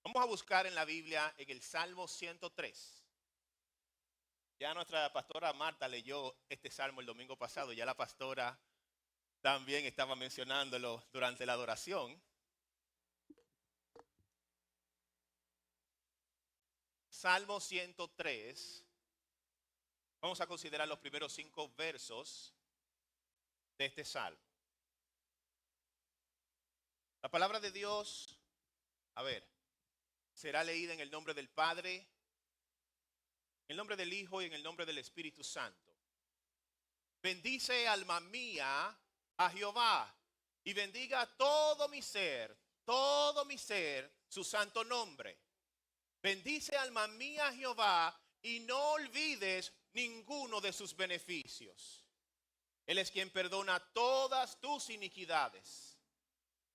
Vamos a buscar en la Biblia en el Salmo 103. Ya nuestra pastora Marta leyó este salmo el domingo pasado. Ya la pastora también estaba mencionándolo durante la adoración. Salmo 103. Vamos a considerar los primeros 5 versos de este salmo. La palabra de Dios, será leída en el nombre del Padre, en el nombre del Hijo y en el nombre del Espíritu Santo. Bendice, alma mía, a Jehová, y bendiga todo mi ser, su santo nombre. Bendice, alma mía, a Jehová, y no olvides ninguno de sus beneficios. Él es quien perdona todas tus iniquidades.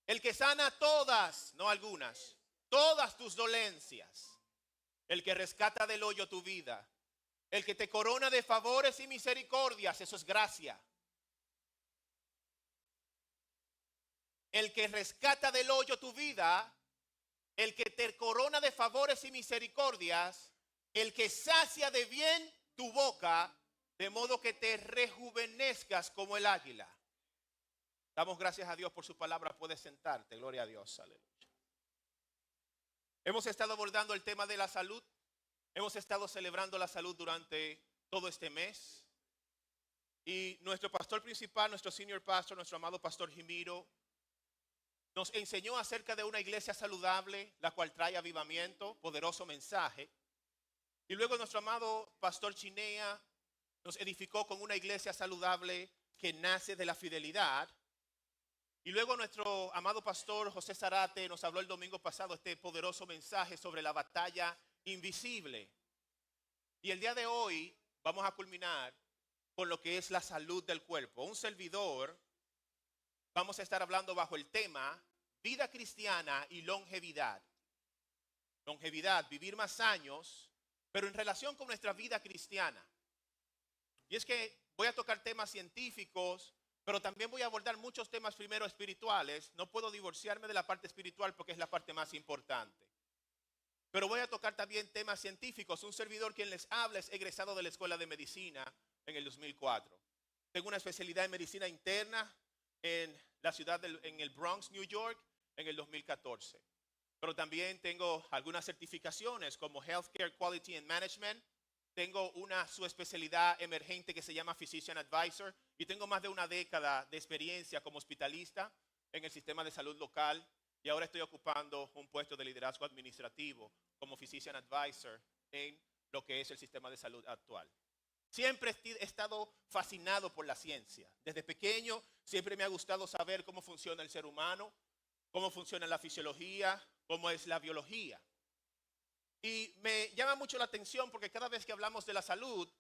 El que sana todas, no algunas, todas tus dolencias. El que rescata del hoyo tu vida. El que te corona de favores y misericordias, eso es gracia. El que rescata del hoyo tu vida, el que te corona de favores y misericordias, el que sacia de bien tu boca, de modo que te rejuvenezcas como el águila. Damos gracias a Dios por su palabra. Puedes sentarte. Gloria a Dios. Aleluya. Hemos estado abordando el tema de la salud. Hemos estado celebrando la salud durante todo este mes. Y nuestro pastor principal, nuestro senior pastor, nuestro amado pastor Jimiro, nos enseñó acerca de una iglesia saludable, la cual trae avivamiento, poderoso mensaje. Y luego nuestro amado pastor Chinea nos edificó con una iglesia saludable que nace de la fidelidad. Y luego nuestro amado pastor José Zarate nos habló el domingo pasado este poderoso mensaje sobre la batalla invisible. Y el día de hoy vamos a culminar con lo que es la salud del cuerpo. Un servidor, vamos a estar hablando bajo el tema vida cristiana y longevidad. Longevidad, vivir más años, pero en relación con nuestra vida cristiana. Y es que voy a tocar temas científicos, pero también voy a abordar muchos temas primero espirituales. No puedo divorciarme de la parte espiritual porque es la parte más importante. Pero voy a tocar también temas científicos. Un servidor quien les habla es egresado de la Escuela de Medicina en el 2004. Tengo una especialidad en medicina interna en la ciudad en el Bronx, New York, en el 2014. Pero también tengo algunas certificaciones como Healthcare Quality and Management. Tengo una subespecialidad emergente que se llama Physician Advisor y tengo más de una década de experiencia como hospitalista en el sistema de salud local y ahora estoy ocupando un puesto de liderazgo administrativo como Physician Advisor en lo que es el sistema de salud actual. Siempre he estado fascinado por la ciencia. Desde pequeño siempre me ha gustado saber cómo funciona el ser humano, cómo funciona la fisiología, cómo es la biología. Y me llama mucho la atención porque cada vez que hablamos de la salud,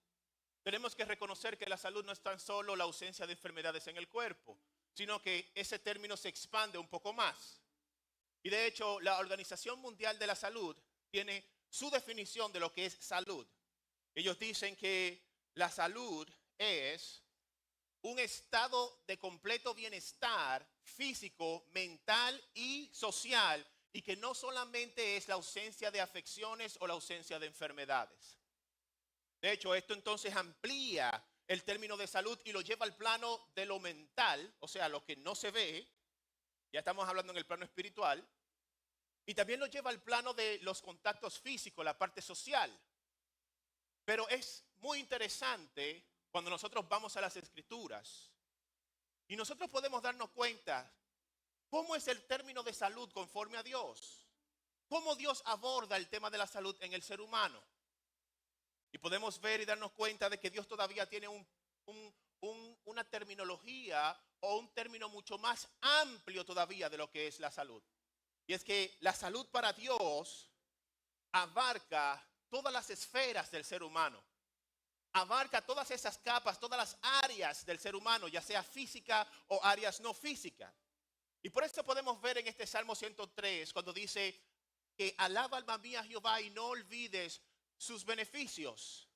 tenemos que reconocer que la salud no es tan solo la ausencia de enfermedades en el cuerpo, sino que ese término se expande un poco más. Y de hecho, la Organización Mundial de la Salud tiene su definición de lo que es salud. Ellos dicen que la salud es un estado de completo bienestar físico, mental y social, y que no solamente es la ausencia de afecciones o la ausencia de enfermedades. De hecho, esto entonces amplía el término de salud y lo lleva al plano de lo mental, o sea, lo que no se ve. Ya estamos hablando en el plano espiritual. Y también lo lleva al plano de los contactos físicos, la parte social. Pero es muy interesante cuando nosotros vamos a las Escrituras y nosotros podemos darnos cuenta cómo es el término de salud conforme a Dios. Cómo Dios aborda el tema de la salud en el ser humano. Y podemos ver y darnos cuenta de que Dios todavía tiene una terminología o un término mucho más amplio todavía de lo que es la salud. Y es que la salud para Dios abarca todas las esferas del ser humano. Abarca todas esas capas, todas las áreas del ser humano, ya sea física o áreas no físicas. Y por eso podemos ver en este Salmo 103 cuando dice que alaba alma mía a Jehová y no olvides sus beneficios.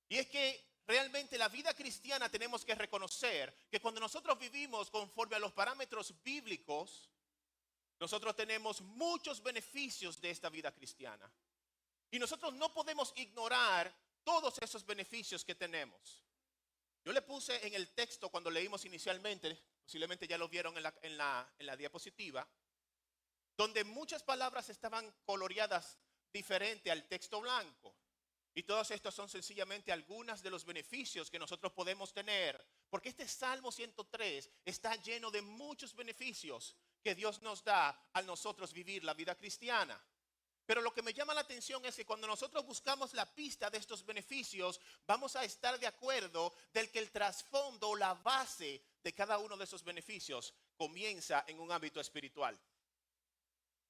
Y es que realmente la vida cristiana tenemos que reconocer que cuando nosotros vivimos conforme a los parámetros bíblicos, nosotros tenemos muchos beneficios de esta vida cristiana. Y nosotros no podemos ignorar todos esos beneficios que tenemos. Yo le puse en el texto cuando leímos inicialmente, posiblemente ya lo vieron en la diapositiva, donde muchas palabras estaban coloreadas diferente al texto blanco. Y todos estos son sencillamente algunos de los beneficios que nosotros podemos tener. Porque este Salmo 103 está lleno de muchos beneficios que Dios nos da al nosotros vivir la vida cristiana. Pero lo que me llama la atención es que cuando nosotros buscamos la pista de estos beneficios, vamos a estar de acuerdo del que el trasfondo o la base de cada uno de esos beneficios comienza en un ámbito espiritual.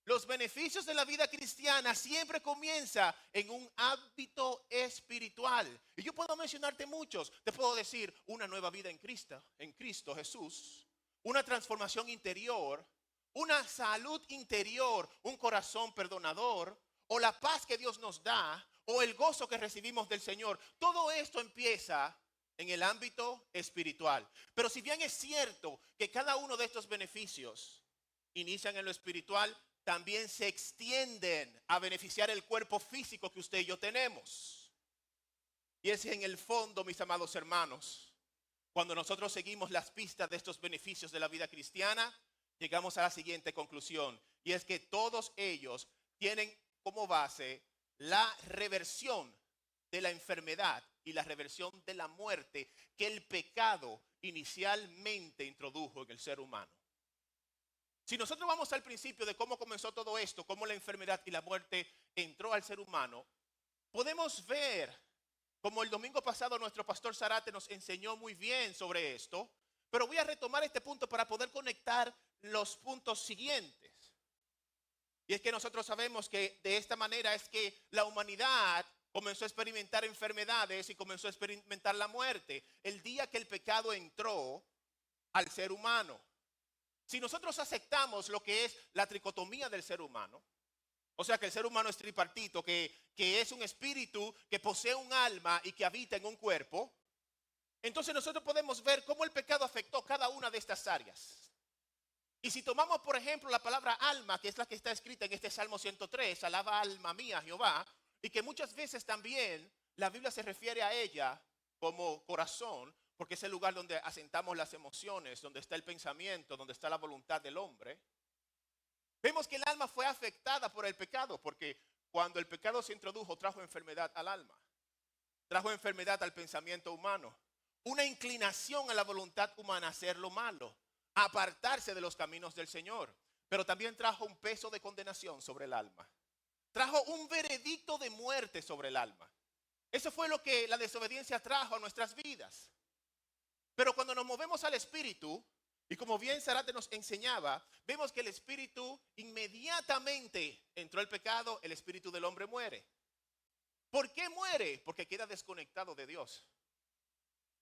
Los beneficios de la vida cristiana siempre comienza en un ámbito espiritual. Y yo puedo mencionarte muchos. Te puedo decir una nueva vida en Cristo Jesús, una transformación interior, una salud interior, un corazón perdonador, o la paz que Dios nos da, o el gozo que recibimos del Señor. Todo esto empieza en el ámbito espiritual. Pero si bien es cierto que cada uno de estos beneficios inician en lo espiritual, también se extienden a beneficiar el cuerpo físico que usted y yo tenemos. Y es en el fondo, mis amados hermanos, cuando nosotros seguimos las pistas de estos beneficios de la vida cristiana, llegamos a la siguiente conclusión. Y es que todos ellos tienen como base la reversión de la enfermedad y la reversión de la muerte que el pecado inicialmente introdujo en el ser humano. Si nosotros vamos al principio de cómo comenzó todo esto, cómo la enfermedad y la muerte entró al ser humano, podemos ver, como el domingo pasado nuestro pastor Zarate nos enseñó muy bien sobre esto, pero voy a retomar este punto para poder conectar los puntos siguientes. Y es que nosotros sabemos que de esta manera es que la humanidad comenzó a experimentar enfermedades y comenzó a experimentar la muerte el día que el pecado entró al ser humano. Si nosotros aceptamos lo que es la tricotomía del ser humano, o sea que el ser humano es tripartito, que es un espíritu que posee un alma y que habita en un cuerpo, entonces nosotros podemos ver cómo el pecado afectó cada una de estas áreas. Y si tomamos, por ejemplo, la palabra alma, que es la que está escrita en este Salmo 103, alaba alma mía Jehová, y que muchas veces también la Biblia se refiere a ella como corazón, porque es el lugar donde asentamos las emociones, donde está el pensamiento, donde está la voluntad del hombre. Vemos que el alma fue afectada por el pecado, porque cuando el pecado se introdujo, trajo enfermedad al alma, trajo enfermedad al pensamiento humano, una inclinación a la voluntad humana a hacer lo malo, a apartarse de los caminos del Señor, pero también trajo un peso de condenación sobre el alma, trajo un veredicto de muerte sobre el alma. Eso fue lo que la desobediencia trajo a nuestras vidas. Pero cuando nos movemos al espíritu, y como bien Zarate nos enseñaba, vemos que el espíritu inmediatamente entró el pecado, el espíritu del hombre muere. ¿Por qué muere? Porque queda desconectado de Dios.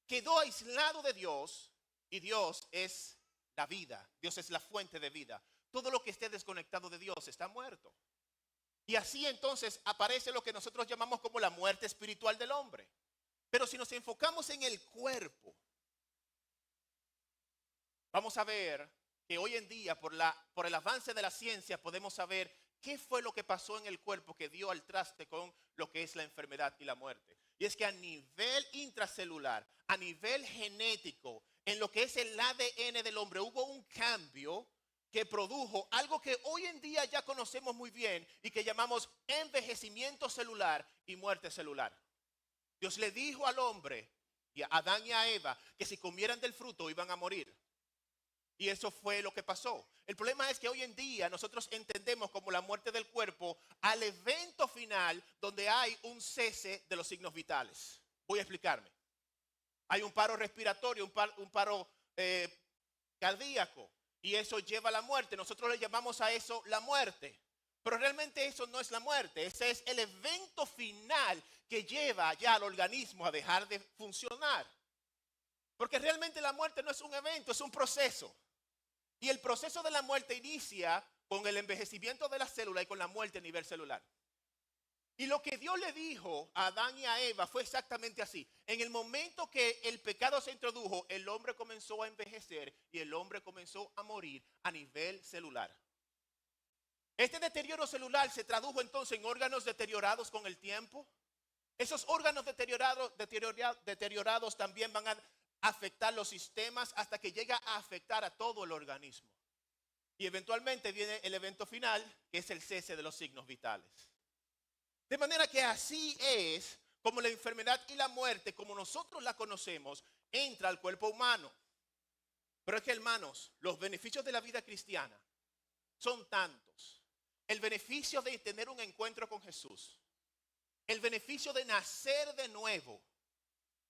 Quedó aislado de Dios y Dios es la vida. Dios es la fuente de vida. Todo lo que esté desconectado de Dios está muerto. Y así entonces aparece lo que nosotros llamamos como la muerte espiritual del hombre. Pero si nos enfocamos en el cuerpo, vamos a ver que hoy en día, por el avance de la ciencia, podemos saber qué fue lo que pasó en el cuerpo que dio al traste con lo que es la enfermedad y la muerte. Y es que a nivel intracelular, a nivel genético, en lo que es el ADN del hombre, hubo un cambio que produjo algo que hoy en día ya conocemos muy bien y que llamamos envejecimiento celular y muerte celular. Dios le dijo al hombre, y a Adán y a Eva, que si comieran del fruto iban a morir. Y eso fue lo que pasó. El problema es que hoy en día nosotros entendemos como la muerte del cuerpo al evento final donde hay un cese de los signos vitales. Voy a explicarme. Hay un paro respiratorio, un paro cardíaco, y eso lleva a la muerte. Nosotros le llamamos a eso la muerte. Pero realmente eso no es la muerte. Ese es el evento final que lleva ya al organismo a dejar de funcionar. Porque realmente la muerte no es un evento, es un proceso. Y el proceso de la muerte inicia con el envejecimiento de la célula y con la muerte a nivel celular. Y lo que Dios le dijo a Adán y a Eva fue exactamente así. En el momento que el pecado se introdujo, el hombre comenzó a envejecer y el hombre comenzó a morir a nivel celular. Este deterioro celular se tradujo entonces en órganos deteriorados con el tiempo. Esos órganos deteriorados también van a afectar los sistemas hasta que llega a afectar a todo el organismo. Y eventualmente viene el evento final, que es el cese de los signos vitales. De manera que así es como la enfermedad y la muerte, como nosotros la conocemos, entra al cuerpo humano. Pero es que, hermanos, los beneficios de la vida cristiana son tantos. El beneficio de tener un encuentro con Jesús, el beneficio de nacer de nuevo,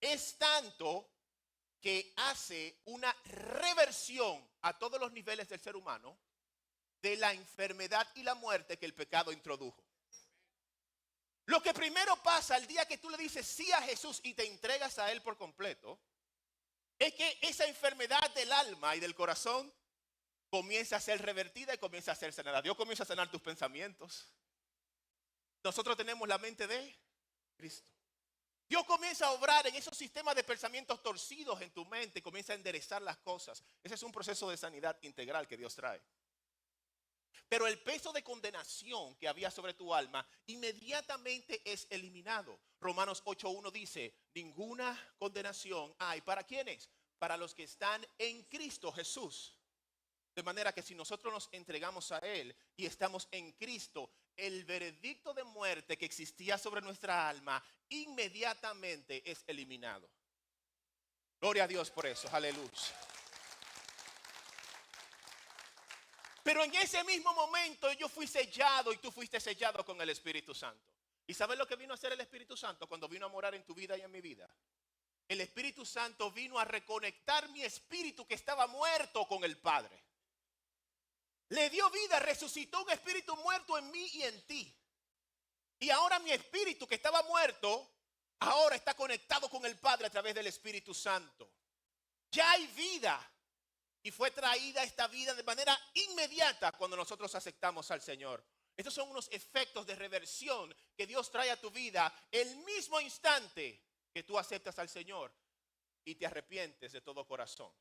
es tanto que hace una reversión a todos los niveles del ser humano de la enfermedad y la muerte que el pecado introdujo. Lo que primero pasa el día que tú le dices sí a Jesús y te entregas a Él por completo, es que esa enfermedad del alma y del corazón comienza a ser revertida y comienza a ser sanada. Dios comienza a sanar tus pensamientos. Nosotros tenemos la mente de Cristo. Dios comienza a obrar en esos sistemas de pensamientos torcidos en tu mente, comienza a enderezar las cosas. Ese es un proceso de sanidad integral que Dios trae. Pero el peso de condenación que había sobre tu alma inmediatamente es eliminado. Romanos 8:1 dice, ninguna condenación hay. ¿Para quiénes? Para los que están en Cristo Jesús. De manera que si nosotros nos entregamos a Él y estamos en Cristo, el veredicto de muerte que existía sobre nuestra alma inmediatamente es eliminado. Gloria a Dios por eso, aleluya. Pero en ese mismo momento yo fui sellado y tú fuiste sellado con el Espíritu Santo. ¿Y sabes lo que vino a hacer el Espíritu Santo cuando vino a morar en tu vida y en mi vida? El Espíritu Santo vino a reconectar mi espíritu que estaba muerto con el Padre. Le dio vida, resucitó un espíritu muerto en mí y en ti. Y ahora mi espíritu que estaba muerto, ahora está conectado con el Padre a través del Espíritu Santo. Ya hay vida. Y fue traída esta vida de manera inmediata cuando nosotros aceptamos al Señor. Estos son unos efectos de reversión que Dios trae a tu vida el mismo instante que tú aceptas al Señor y te arrepientes de todo corazón.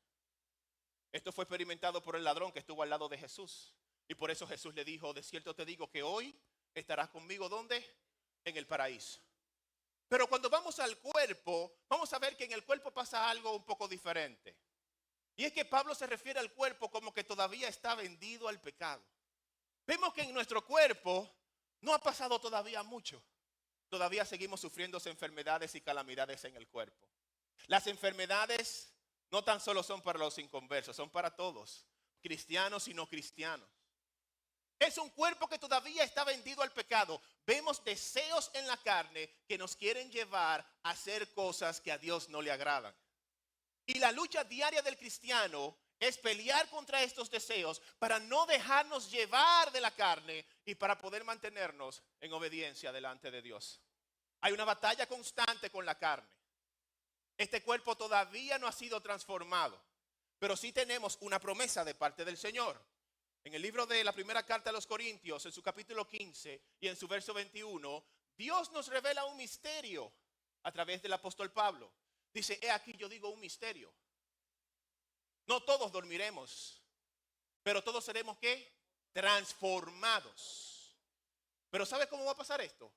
Esto fue experimentado por el ladrón que estuvo al lado de Jesús. Y por eso Jesús le dijo, de cierto te digo que hoy estarás conmigo, ¿dónde? En el paraíso. Pero cuando vamos al cuerpo, vamos a ver que en el cuerpo pasa algo un poco diferente. Y es que Pablo se refiere al cuerpo como que todavía está vendido al pecado. Vemos que en nuestro cuerpo no ha pasado todavía mucho. Todavía seguimos sufriendo enfermedades y calamidades en el cuerpo. Las enfermedades no tan solo son para los inconversos, son para todos, cristianos y no cristianos. Es un cuerpo que todavía está vendido al pecado. Vemos deseos en la carne que nos quieren llevar a hacer cosas que a Dios no le agradan. Y la lucha diaria del cristiano es pelear contra estos deseos para no dejarnos llevar de la carne y para poder mantenernos en obediencia delante de Dios. Hay una batalla constante con la carne. Este cuerpo todavía no ha sido transformado, pero sí tenemos una promesa de parte del Señor. En el libro de la primera carta a los Corintios, en su capítulo 15 y en su verso 21, Dios nos revela un misterio a través del apóstol Pablo. Dice, he aquí yo digo un misterio. No todos dormiremos, pero todos seremos ¿qué? Transformados. Pero ¿sabe cómo va a pasar esto?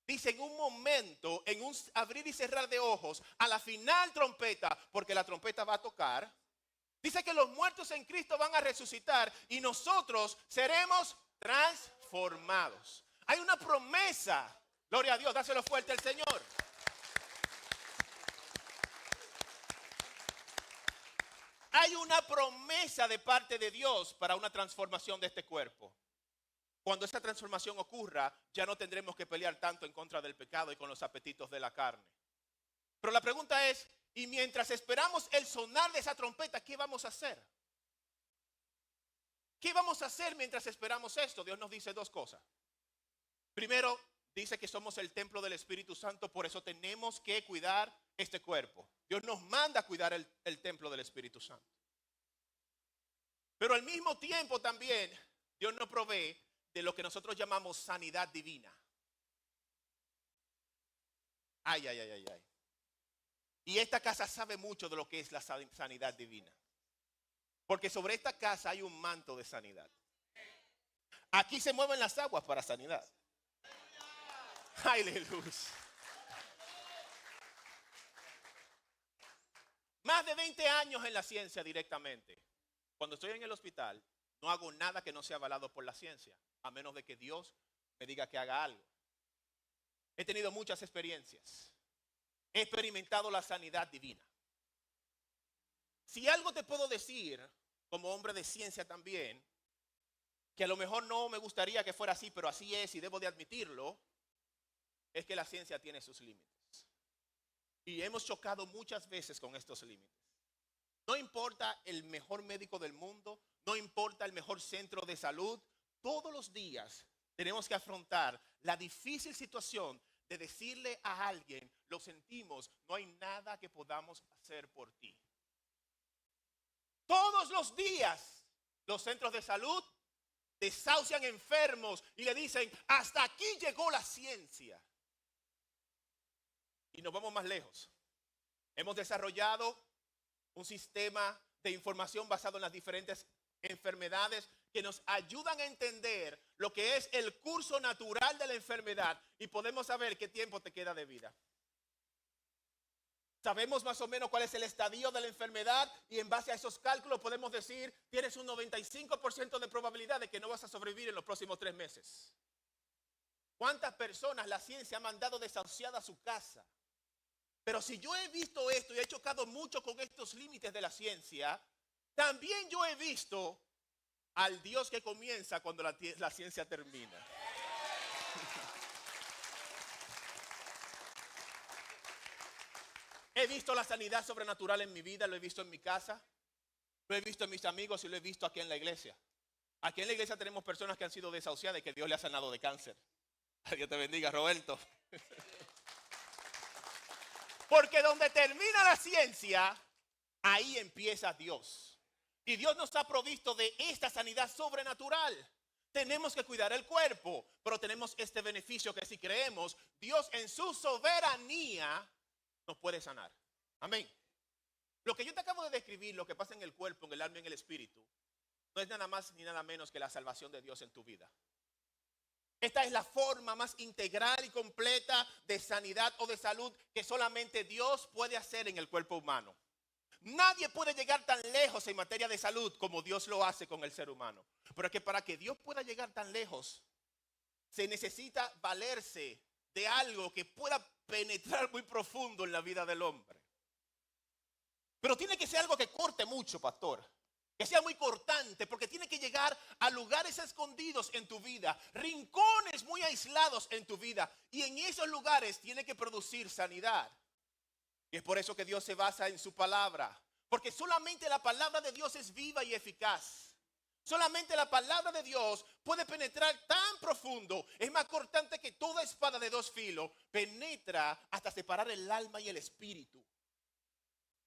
Dice en un momento, en un abrir y cerrar de ojos, a la final trompeta, porque la trompeta va a tocar. Dice que los muertos en Cristo van a resucitar y nosotros seremos transformados. Hay una promesa. Gloria a Dios, dáselo fuerte al Señor. Hay una promesa de parte de Dios para una transformación de este cuerpo. Cuando esa transformación ocurra, ya no tendremos que pelear tanto en contra del pecado y con los apetitos de la carne. Pero la pregunta es, y mientras esperamos el sonar de esa trompeta, ¿qué vamos a hacer? ¿Qué vamos a hacer mientras esperamos esto? Dios nos dice dos cosas. Primero, dice que somos el templo del Espíritu Santo, por eso tenemos que cuidar este cuerpo. Dios nos manda a cuidar el templo del Espíritu Santo. Pero al mismo tiempo también Dios nos provee de lo que nosotros llamamos sanidad divina. Ay, ay, ay, ay, ay. Y esta casa sabe mucho de lo que es la sanidad divina. Porque sobre esta casa hay un manto de sanidad. Aquí se mueven las aguas para sanidad. Aleluya. Más de 20 años en la ciencia directamente. Cuando estoy en el hospital, no hago nada que no sea avalado por la ciencia, a menos de que Dios me diga que haga algo. He tenido muchas experiencias. He experimentado la sanidad divina. Si algo te puedo decir, como hombre de ciencia también, que a lo mejor no me gustaría que fuera así, pero así es y debo de admitirlo, es que la ciencia tiene sus límites. Y hemos chocado muchas veces con estos límites. No importa el mejor médico del mundo, no importa el mejor centro de salud, todos los días tenemos que afrontar la difícil situación de decirle a alguien, lo sentimos, no hay nada que podamos hacer por ti. Todos los días los centros de salud desahucian enfermos y le dicen, hasta aquí llegó la ciencia. Y nos vamos más lejos. Hemos desarrollado un sistema de información basado en las diferentes enfermedades que nos ayudan a entender lo que es el curso natural de la enfermedad y podemos saber qué tiempo te queda de vida. Sabemos más o menos cuál es el estadio de la enfermedad y en base a esos cálculos podemos decir, tienes un 95% de probabilidad de que no vas a sobrevivir en los próximos 3 meses. ¿Cuántas personas la ciencia ha mandado desahuciada a su casa? Pero si yo he visto esto y he chocado mucho con estos límites de la ciencia, también yo he visto al Dios que comienza cuando la ciencia termina. He visto la sanidad sobrenatural en mi vida, lo he visto en mi casa, lo he visto en mis amigos y lo he visto aquí en la iglesia. Aquí en la iglesia tenemos personas que han sido desahuciadas y que Dios le ha sanado de cáncer. Dios te bendiga, Roberto. Porque donde termina la ciencia, ahí empieza Dios. Y Dios nos ha provisto de esta sanidad sobrenatural. Tenemos que cuidar el cuerpo, pero tenemos este beneficio que si creemos, Dios en su soberanía nos puede sanar. Amén. Lo que yo te acabo de describir, lo que pasa en el cuerpo, en el alma y en el espíritu, no es nada más ni nada menos que la salvación de Dios en tu vida. Esta es la forma más integral y completa de sanidad o de salud que solamente Dios puede hacer en el cuerpo humano. Nadie puede llegar tan lejos en materia de salud como Dios lo hace con el ser humano. Pero es que para que Dios pueda llegar tan lejos, se necesita valerse de algo que pueda penetrar muy profundo en la vida del hombre. Pero tiene que ser algo que corte mucho, pastor. Que sea muy cortante, porque tiene que llegar a lugares escondidos en tu vida, rincones muy aislados en tu vida. Y en esos lugares tiene que producir sanidad. Y es por eso que Dios se basa en su palabra. Porque solamente la palabra de Dios es viva y eficaz. Solamente la palabra de Dios puede penetrar tan profundo. Es más cortante que toda espada de 2 filos. Penetra hasta separar el alma y el espíritu.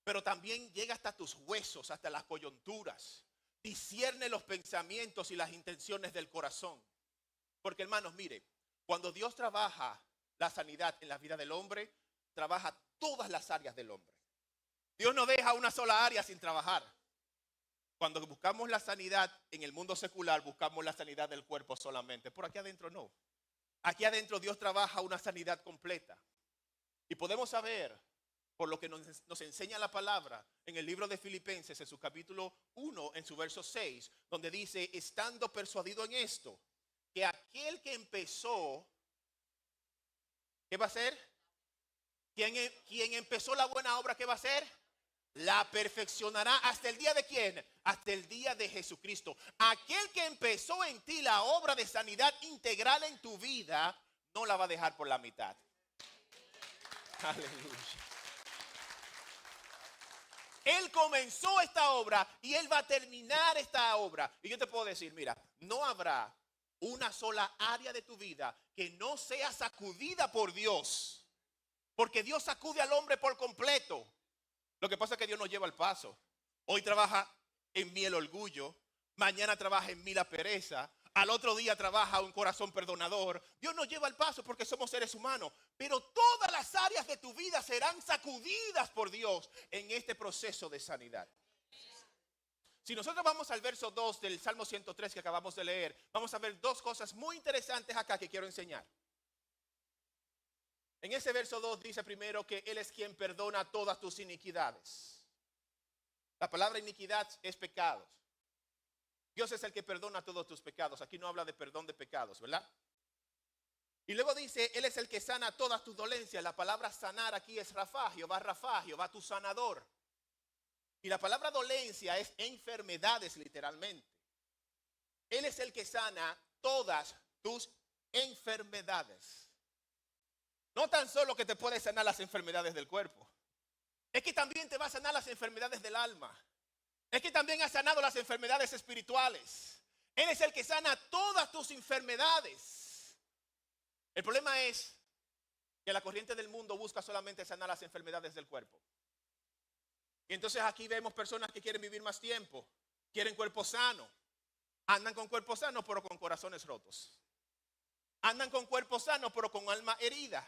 Pero también llega hasta tus huesos, hasta las coyunturas. Discierne los pensamientos y las intenciones del corazón. Porque hermanos, mire, cuando Dios trabaja la sanidad en la vida del hombre, trabaja todas las áreas del hombre. Dios no deja una sola área sin trabajar. Cuando buscamos la sanidad en el mundo secular, buscamos la sanidad del cuerpo solamente. Por aquí adentro no. Aquí adentro Dios trabaja una sanidad completa. Y podemos saber, por lo que nos enseña la palabra en el libro de Filipenses, en su capítulo 1, en su verso 6, donde dice, estando persuadido en esto, que aquel que empezó, ¿qué va a hacer? ¿Quién empezó la buena obra, qué va a hacer? La perfeccionará hasta el día de ¿quién? Hasta el día de Jesucristo. Aquel que empezó en ti la obra de sanidad integral en tu vida, no la va a dejar por la mitad. Aleluya. Él comenzó esta obra y Él va a terminar esta obra. Y yo te puedo decir, mira, no habrá una sola área de tu vida que no sea sacudida por Dios. Porque Dios sacude al hombre por completo. Lo que pasa es que Dios nos lleva al paso. Hoy trabaja en mí el orgullo, mañana trabaja en mí la pereza, al otro día trabaja un corazón perdonador. Dios nos lleva al paso porque somos seres humanos. Pero todas las áreas de tu vida serán sacudidas por Dios en este proceso de sanidad. Si nosotros vamos al verso 2 del Salmo 103 que acabamos de leer, vamos a ver dos cosas muy interesantes acá que quiero enseñar. En ese verso 2 dice primero que Él es quien perdona todas tus iniquidades. La palabra iniquidad es pecados. Dios es el que perdona todos tus pecados. Aquí no habla de perdón de pecados, ¿verdad? Y luego dice, Él es el que sana todas tus dolencias. La palabra sanar aquí es Rafa, Jehová tu sanador. Y la palabra dolencia es enfermedades literalmente. Él es el que sana todas tus enfermedades. No tan solo que te puede sanar las enfermedades del cuerpo. Es que también te va a sanar las enfermedades del alma. Es que también ha sanado las enfermedades espirituales. Él es el que sana todas tus enfermedades. El problema es que la corriente del mundo busca solamente sanar las enfermedades del cuerpo. Y entonces aquí vemos personas que quieren vivir más tiempo, quieren cuerpo sano, andan con cuerpo sano pero con corazones rotos. Andan con cuerpo sano pero con alma herida.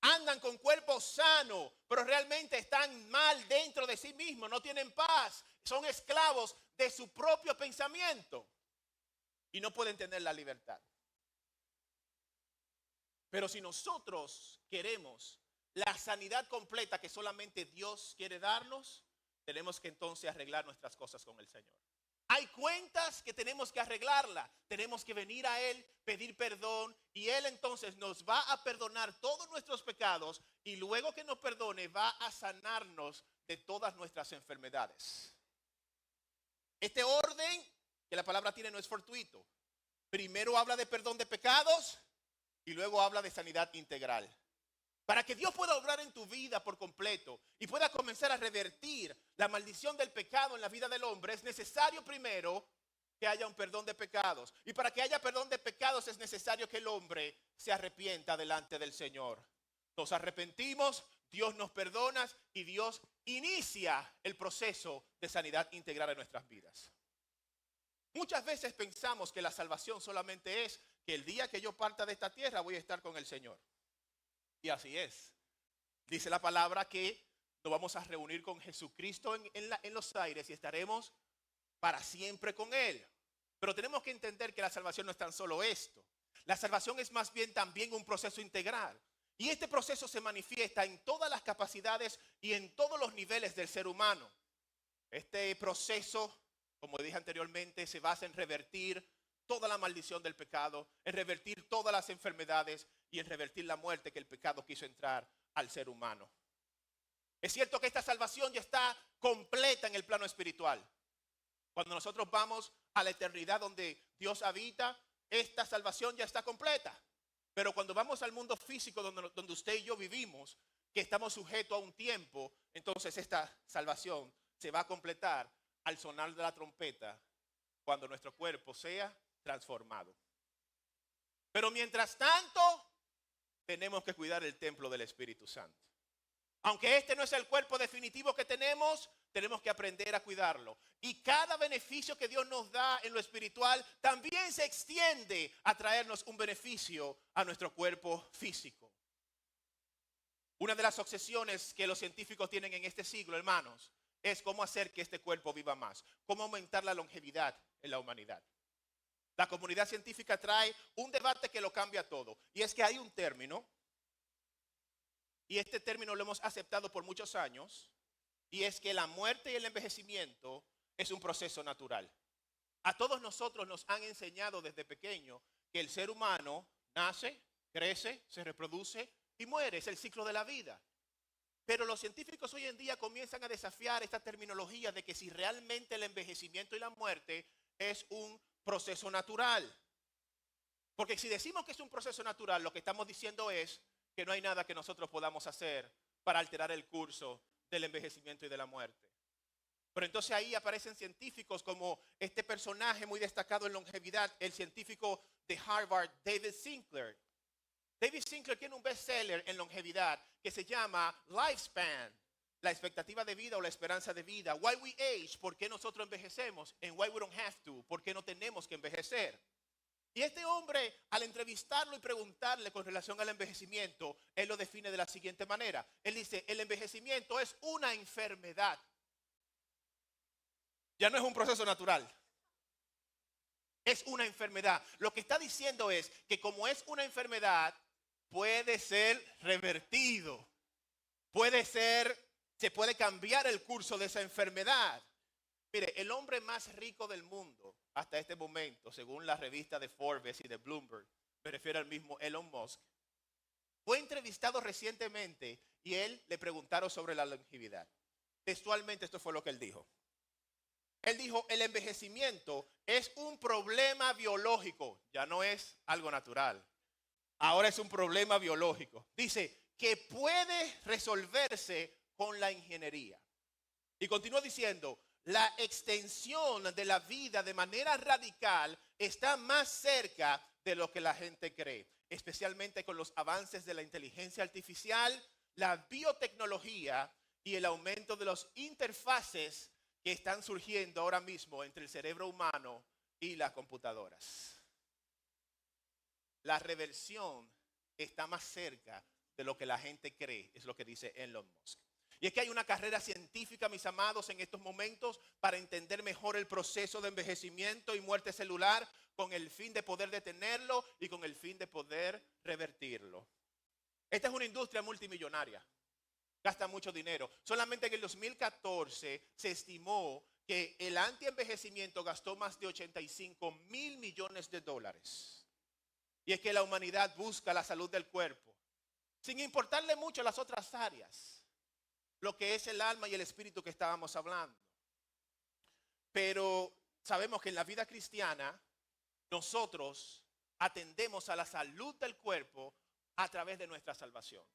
Andan con cuerpo sano pero realmente están mal dentro de sí mismos, no tienen paz, son esclavos de su propio pensamiento y no pueden tener la libertad. Pero si nosotros queremos la sanidad completa que solamente Dios quiere darnos, tenemos que entonces arreglar nuestras cosas con el Señor. Hay cuentas que tenemos que arreglarla. Tenemos que venir a Él, pedir perdón y Él entonces nos va a perdonar todos nuestros pecados y luego que nos perdone va a sanarnos de todas nuestras enfermedades. Este orden que la palabra tiene no es fortuito. Primero habla de perdón de pecados y luego habla de sanidad integral. Para que Dios pueda obrar en tu vida por completo y pueda comenzar a revertir la maldición del pecado en la vida del hombre, es necesario primero que haya un perdón de pecados. Y para que haya perdón de pecados es necesario que el hombre se arrepienta delante del Señor. Nos arrepentimos, Dios nos perdona y Dios inicia el proceso de sanidad integral en nuestras vidas. Muchas veces pensamos que la salvación solamente es que el día que yo parta de esta tierra voy a estar con el Señor. Y así es. Dice la palabra que nos vamos a reunir con Jesucristo en los aires y estaremos para siempre con Él. Pero tenemos que entender que la salvación no es tan solo esto. La salvación es más bien también un proceso integral. Y este proceso se manifiesta en todas las capacidades y en todos los niveles del ser humano. Este proceso, como dije anteriormente, se basa en revertir toda la maldición del pecado, en revertir todas las enfermedades y en revertir la muerte que el pecado quiso entrar al ser humano. Es cierto que esta salvación ya está completa en el plano espiritual. Cuando nosotros vamos a la eternidad donde Dios habita, esta salvación ya está completa. Pero cuando vamos al mundo físico donde usted y yo vivimos, que estamos sujetos a un tiempo, entonces esta salvación se va a completar al sonar de la trompeta cuando nuestro cuerpo sea transformado. Pero mientras tanto, tenemos que cuidar el templo del Espíritu Santo. Aunque este no es el cuerpo definitivo que tenemos que aprender a cuidarlo. Y cada beneficio que Dios nos da en lo espiritual también se extiende a traernos un beneficio a nuestro cuerpo físico. Una de las obsesiones que los científicos tienen en este siglo, hermanos, es cómo hacer que este cuerpo viva más, cómo aumentar la longevidad en la humanidad. La comunidad científica trae un debate que lo cambia todo. Y es que hay un término, y este término lo hemos aceptado por muchos años, y es que la muerte y el envejecimiento es un proceso natural. A todos nosotros nos han enseñado desde pequeño que el ser humano nace, crece, se reproduce y muere. Es el ciclo de la vida. Pero los científicos hoy en día comienzan a desafiar esta terminología de que si realmente el envejecimiento y la muerte es un proceso natural. Porque si decimos que es un proceso natural, lo que estamos diciendo es que no hay nada que nosotros podamos hacer para alterar el curso del envejecimiento y de la muerte. Pero entonces ahí aparecen científicos como este personaje muy destacado en longevidad, el científico de Harvard, David Sinclair. David Sinclair tiene un bestseller en longevidad que se llama Lifespan, la expectativa de vida o la esperanza de vida. Why we age, por qué nosotros envejecemos, and why we don't have to, por qué no tenemos que envejecer. Y este hombre, al entrevistarlo y preguntarle con relación al envejecimiento, él lo define de la siguiente manera. Él dice, el envejecimiento es una enfermedad. Ya no es un proceso natural. Es una enfermedad. Lo que está diciendo es que como es una enfermedad, puede ser revertido. Se puede cambiar el curso de esa enfermedad. Mire, el hombre más rico del mundo hasta este momento, según la revista de Forbes y de Bloomberg, me refiero al mismo Elon Musk, fue entrevistado recientemente y él le preguntaron sobre la longevidad. Textualmente esto fue lo que él dijo. Él dijo, el envejecimiento es un problema biológico, ya no es algo natural. Ahora es un problema biológico. Dice que puede resolverse con la ingeniería. Y continúa diciendo, la extensión de la vida de manera radical está más cerca de lo que la gente cree, especialmente con los avances de la inteligencia artificial, la biotecnología y el aumento de las interfaces que están surgiendo ahora mismo entre el cerebro humano y las computadoras. La reversión está más cerca de lo que la gente cree, es lo que dice Elon Musk. Y es que hay una carrera científica, mis amados, en estos momentos para entender mejor el proceso de envejecimiento y muerte celular con el fin de poder detenerlo y con el fin de poder revertirlo. Esta es una industria multimillonaria. Gasta mucho dinero. Solamente en el 2014 se estimó que el antienvejecimiento gastó más de 85,000 millones de dólares. Y es que la humanidad busca la salud del cuerpo, sin importarle mucho las otras áreas, lo que es el alma y el espíritu que estábamos hablando. Pero sabemos que en la vida cristiana nosotros atendemos a la salud del cuerpo a través de nuestra salvación,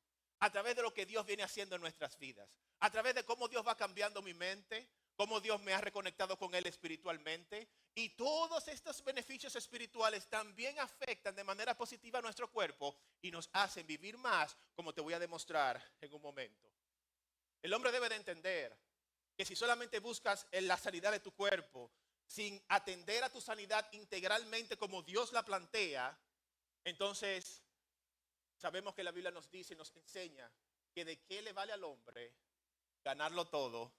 a través de lo que Dios viene haciendo en nuestras vidas, a través de cómo Dios va cambiando mi mente, cómo Dios me ha reconectado con Él espiritualmente. Y todos estos beneficios espirituales también afectan de manera positiva a nuestro cuerpo y nos hacen vivir más, como te voy a demostrar en un momento. El hombre debe de entender que si solamente buscas la sanidad de tu cuerpo, sin atender a tu sanidad integralmente como Dios la plantea, entonces sabemos que la Biblia nos dice y nos enseña que de qué le vale al hombre ganarlo todo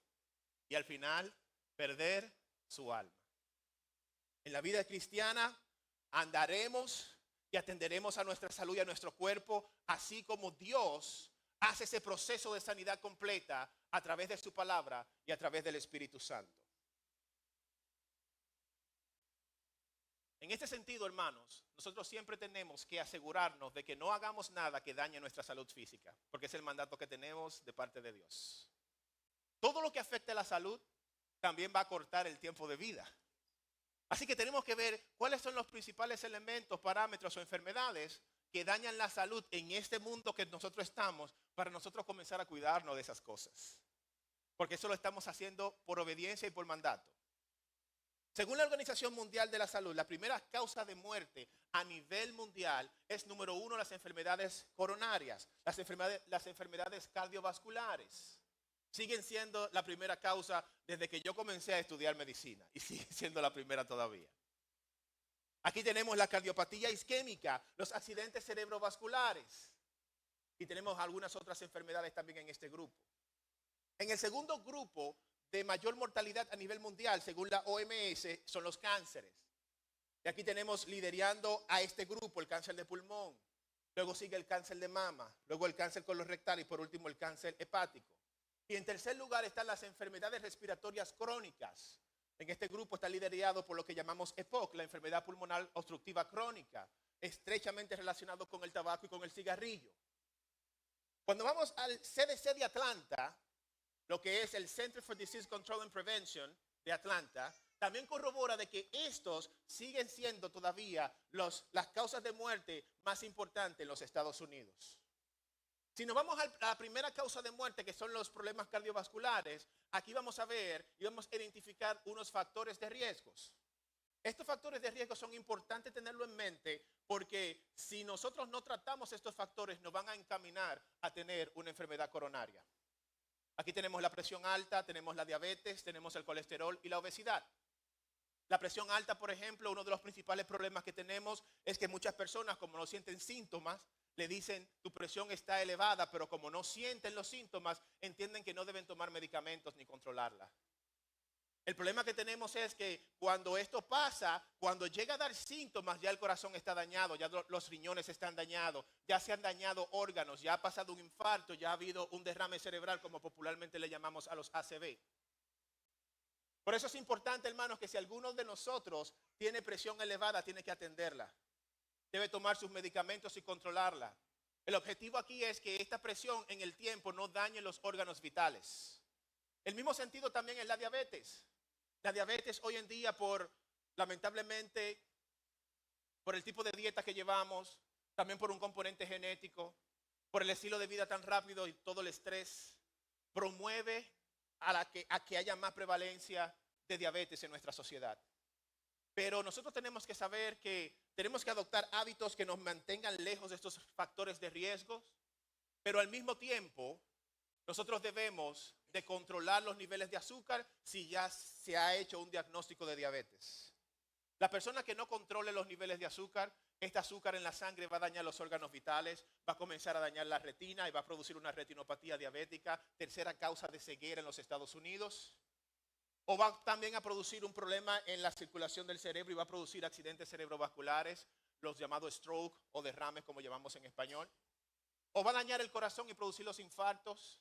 y al final perder su alma. En la vida cristiana andaremos y atenderemos a nuestra salud y a nuestro cuerpo, así como Dios hace ese proceso de sanidad completa a través de su palabra y a través del Espíritu Santo. En este sentido, hermanos, nosotros siempre tenemos que asegurarnos de que no hagamos nada que dañe nuestra salud física, porque es el mandato que tenemos de parte de Dios. Todo lo que afecte a la salud también va a cortar el tiempo de vida. Así que tenemos que ver cuáles son los principales elementos, parámetros o enfermedades que dañan la salud en este mundo que nosotros estamos, para nosotros comenzar a cuidarnos de esas cosas. Porque eso lo estamos haciendo por obediencia y por mandato. Según la Organización Mundial de la Salud, la primera causa de muerte a nivel mundial es, número 1, las enfermedades coronarias, las enfermedades cardiovasculares. Siguen siendo la primera causa desde que yo comencé a estudiar medicina y sigue siendo la primera todavía. Aquí tenemos la cardiopatía isquémica, los accidentes cerebrovasculares y tenemos algunas otras enfermedades también en este grupo. En el segundo grupo de mayor mortalidad a nivel mundial, según la OMS, son los cánceres. Y aquí tenemos liderando a este grupo el cáncer de pulmón, luego sigue el cáncer de mama, luego el cáncer colorectal y por último el cáncer hepático. Y en tercer lugar están las enfermedades respiratorias crónicas. En este grupo está liderado por lo que llamamos EPOC, la enfermedad pulmonar obstructiva crónica, estrechamente relacionado con el tabaco y con el cigarrillo. Cuando vamos al CDC de Atlanta, lo que es el Center for Disease Control and Prevention de Atlanta, también corrobora de que estos siguen siendo todavía las causas de muerte más importantes en los Estados Unidos. Si nos vamos a la primera causa de muerte, que son los problemas cardiovasculares, aquí vamos a ver y vamos a identificar unos factores de riesgos. Estos factores de riesgo son importantes tenerlo en mente porque si nosotros no tratamos estos factores nos van a encaminar a tener una enfermedad coronaria. Aquí tenemos la presión alta, tenemos la diabetes, tenemos el colesterol y la obesidad. La presión alta, por ejemplo, uno de los principales problemas que tenemos es que muchas personas, como no sienten síntomas, le dicen tu presión está elevada, pero como no sienten los síntomas, entienden que no deben tomar medicamentos ni controlarla. El problema que tenemos es que cuando esto pasa, cuando llega a dar síntomas, ya el corazón está dañado, ya los riñones están dañados, ya se han dañado órganos, ya ha pasado un infarto, ya ha habido un derrame cerebral, como popularmente le llamamos a los ACV. Por eso es importante, hermanos, que si alguno de nosotros tiene presión elevada, tiene que atenderla. Debe tomar sus medicamentos y controlarla. El objetivo aquí es que esta presión en el tiempo no dañe los órganos vitales. El mismo sentido también es la diabetes. La diabetes hoy en día, lamentablemente, por el tipo de dieta que llevamos, también por un componente genético, por el estilo de vida tan rápido y todo el estrés, promueve a que haya más prevalencia de diabetes en nuestra sociedad. Pero nosotros tenemos que saber que tenemos que adoptar hábitos que nos mantengan lejos de estos factores de riesgo, pero al mismo tiempo nosotros debemos de controlar los niveles de azúcar si ya se ha hecho un diagnóstico de diabetes. La persona que no controle los niveles de azúcar, este azúcar en la sangre va a dañar los órganos vitales, va a comenzar a dañar la retina y va a producir una retinopatía diabética, tercera causa de ceguera en los Estados Unidos. O va también a producir un problema en la circulación del cerebro y va a producir accidentes cerebrovasculares, los llamados stroke o derrames como llamamos en español. O va a dañar el corazón y producir los infartos.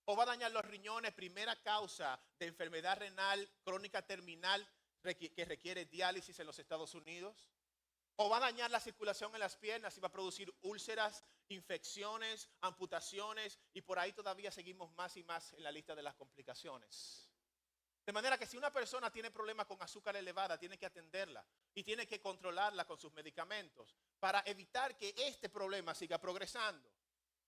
O va a dañar los riñones, primera causa de enfermedad renal crónica terminal que requiere diálisis en los Estados Unidos. O va a dañar la circulación en las piernas y va a producir úlceras, infecciones, amputaciones y por ahí todavía seguimos más y más en la lista de las complicaciones. De manera que si una persona tiene problemas con azúcar elevada, tiene que atenderla y tiene que controlarla con sus medicamentos para evitar que este problema siga progresando.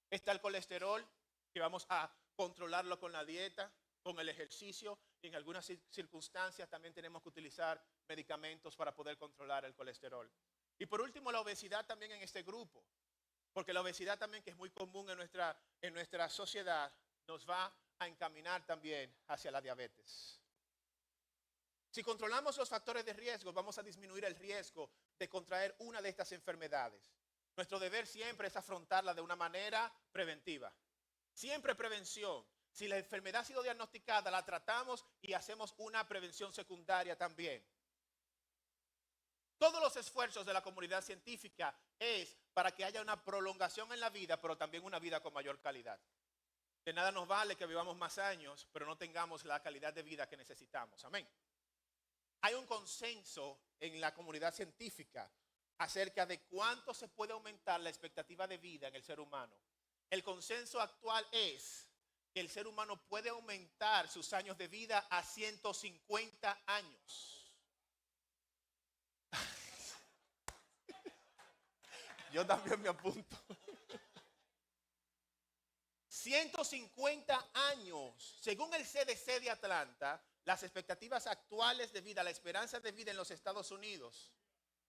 Está el colesterol, que vamos a controlarlo con la dieta, con el ejercicio y en algunas circunstancias también tenemos que utilizar medicamentos para poder controlar el colesterol. Y por último, la obesidad también en este grupo, porque la obesidad también, que es muy común en nuestra sociedad, nos va a encaminar también hacia la diabetes. Si controlamos los factores de riesgo, vamos a disminuir el riesgo de contraer una de estas enfermedades. Nuestro deber siempre es afrontarla de una manera preventiva. Siempre prevención. Si la enfermedad ha sido diagnosticada, la tratamos y hacemos una prevención secundaria también. Todos los esfuerzos de la comunidad científica es para que haya una prolongación en la vida, pero también una vida con mayor calidad. De nada nos vale que vivamos más años, pero no tengamos la calidad de vida que necesitamos. Amén. Hay un consenso en la comunidad científica acerca de cuánto se puede aumentar la expectativa de vida en el ser humano. El consenso actual es que el ser humano puede aumentar sus años de vida a 150 años. Yo también me apunto. 150 años. Según el CDC de Atlanta, las expectativas actuales de vida, la esperanza de vida en los Estados Unidos,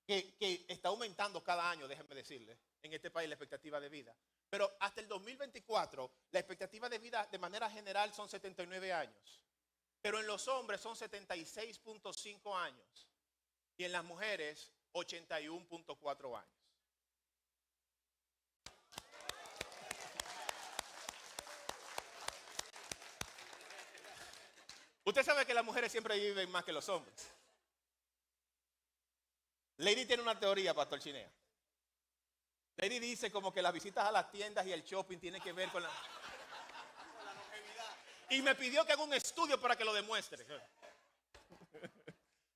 que está aumentando cada año, déjenme decirle, en este país la expectativa de vida. Pero hasta el 2024, la expectativa de vida de manera general son 79 años. Pero en los hombres son 76.5 años. Y en las mujeres, 81.4 años. Usted sabe que las mujeres siempre viven más que los hombres. Lady tiene una teoría, Pastor Chinea. Lady dice como que las visitas a las tiendas y el shopping tienen que ver con la longevidad. Y me pidió que haga un estudio para que lo demuestre.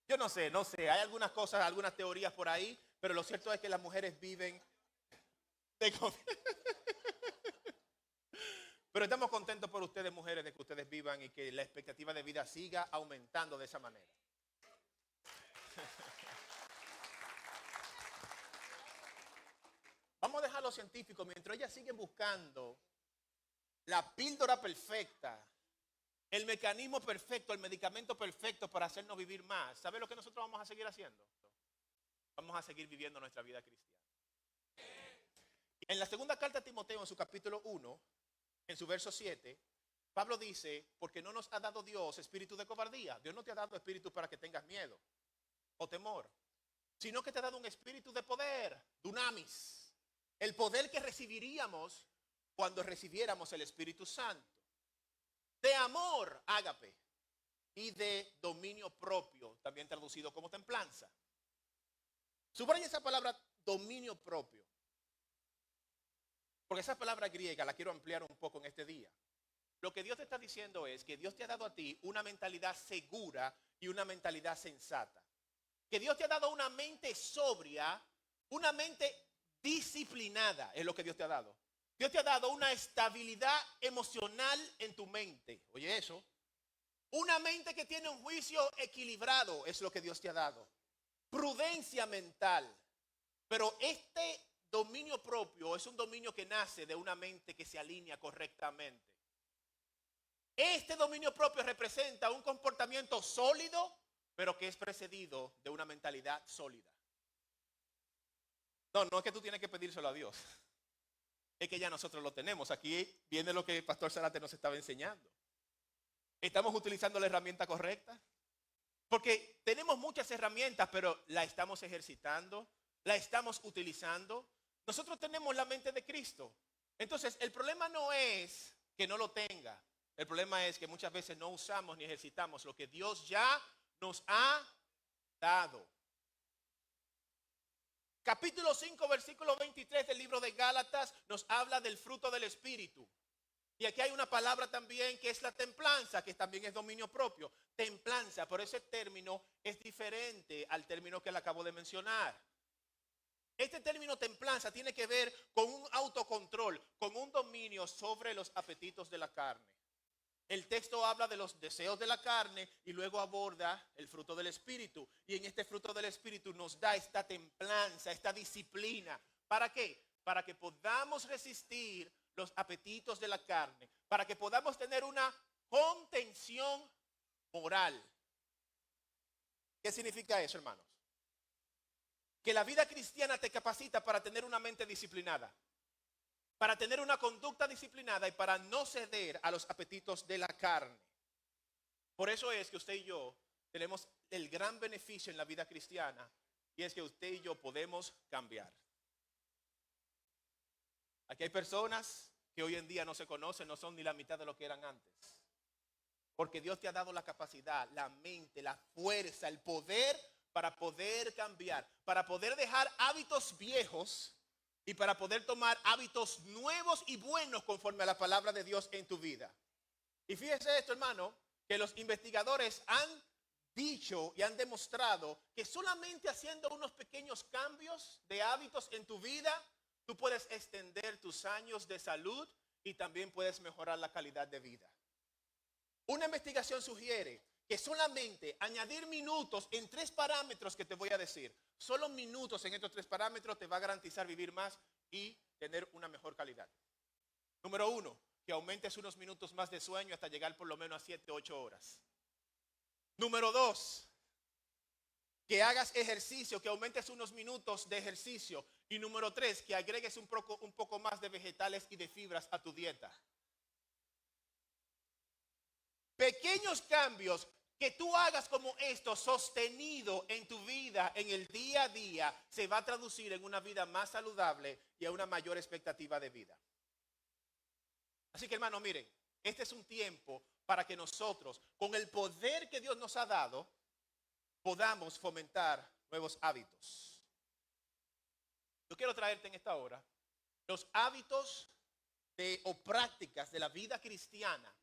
Yo no sé. Hay algunas cosas, algunas teorías por ahí, pero lo cierto es que las mujeres viven de Pero estamos contentos por ustedes, mujeres, de que ustedes vivan y que la expectativa de vida siga aumentando de esa manera. Vamos a dejar a los científicos, mientras ellas siguen buscando la píldora perfecta, el mecanismo perfecto, el medicamento perfecto para hacernos vivir más. ¿Sabe lo que nosotros vamos a seguir haciendo? Vamos a seguir viviendo nuestra vida cristiana. En la segunda carta a Timoteo, en su capítulo 1, en su verso 7, Pablo dice, porque no nos ha dado Dios espíritu de cobardía. Dios no te ha dado espíritu para que tengas miedo o temor, sino que te ha dado un espíritu de poder, dunamis, el poder que recibiríamos cuando recibiéramos el Espíritu Santo, de amor, ágape, y de dominio propio, también traducido como templanza. Subraya esa palabra dominio propio, porque esa palabra griega la quiero ampliar un poco en este día. Lo que Dios te está diciendo es que Dios te ha dado a ti una mentalidad segura y una mentalidad sensata. Que Dios te ha dado una mente sobria, una mente disciplinada, es lo que Dios te ha dado. Dios te ha dado una estabilidad emocional en tu mente. Oye eso. Una mente que tiene un juicio equilibrado, es lo que Dios te ha dado. Prudencia mental. Pero este dominio propio es un dominio que nace de una mente que se alinea correctamente. Este dominio propio representa un comportamiento sólido, pero que es precedido de una mentalidad sólida. No es que tú tienes que pedírselo a Dios. Es que ya nosotros lo tenemos. Aquí viene lo que el pastor Zarate nos estaba enseñando. ¿Estamos utilizando la herramienta correcta? Porque tenemos muchas herramientas, pero ¿la estamos ejercitando? ¿La estamos utilizando? Nosotros tenemos la mente de Cristo. Entonces, el problema no es que no lo tenga. El problema es que muchas veces no usamos ni ejercitamos lo que Dios ya nos ha dado. Capítulo 5, versículo 23 del libro de Gálatas nos habla del fruto del Espíritu. Y aquí hay una palabra también que es la templanza, que también es dominio propio. Templanza, por ese término es diferente al término que le acabo de mencionar. Este término templanza tiene que ver con un autocontrol, con un dominio sobre los apetitos de la carne. El texto habla de los deseos de la carne y luego aborda el fruto del Espíritu. Y en este fruto del Espíritu nos da esta templanza, esta disciplina. ¿Para qué? Para que podamos resistir los apetitos de la carne. Para que podamos tener una contención moral. ¿Qué significa eso, hermanos? Que la vida cristiana te capacita para tener una mente disciplinada, para tener una conducta disciplinada y para no ceder a los apetitos de la carne. Por eso es que usted y yo tenemos el gran beneficio en la vida cristiana, y es que usted y yo podemos cambiar. Aquí hay personas que hoy en día no se conocen, no son ni la mitad de lo que eran antes. Porque Dios te ha dado la capacidad, la mente, la fuerza, el poder para poder cambiar, para poder dejar hábitos viejos y para poder tomar hábitos nuevos y buenos conforme a la palabra de Dios en tu vida. Y fíjese esto, hermano, que los investigadores han dicho y han demostrado que solamente haciendo unos pequeños cambios de hábitos en tu vida, tú puedes extender tus años de salud y también puedes mejorar la calidad de vida. Una investigación sugiere que solamente añadir minutos en 3 parámetros que te voy a decir, solo minutos en estos 3 parámetros te va a garantizar vivir más y tener una mejor calidad. Número 1, que aumentes unos minutos más de sueño hasta llegar por lo menos a 7, 8 horas. Número 2, que hagas ejercicio, que aumentes unos minutos de ejercicio. Y número 3, que agregues un poco más de vegetales y de fibras a tu dieta. Pequeños cambios que tú hagas como esto, sostenido en tu vida, en el día a día, se va a traducir en una vida más saludable y a una mayor expectativa de vida. Así que, hermano, miren, este es un tiempo para que nosotros, con el poder que Dios nos ha dado, podamos fomentar nuevos hábitos. Yo quiero traerte en esta hora los hábitos o prácticas de la vida cristiana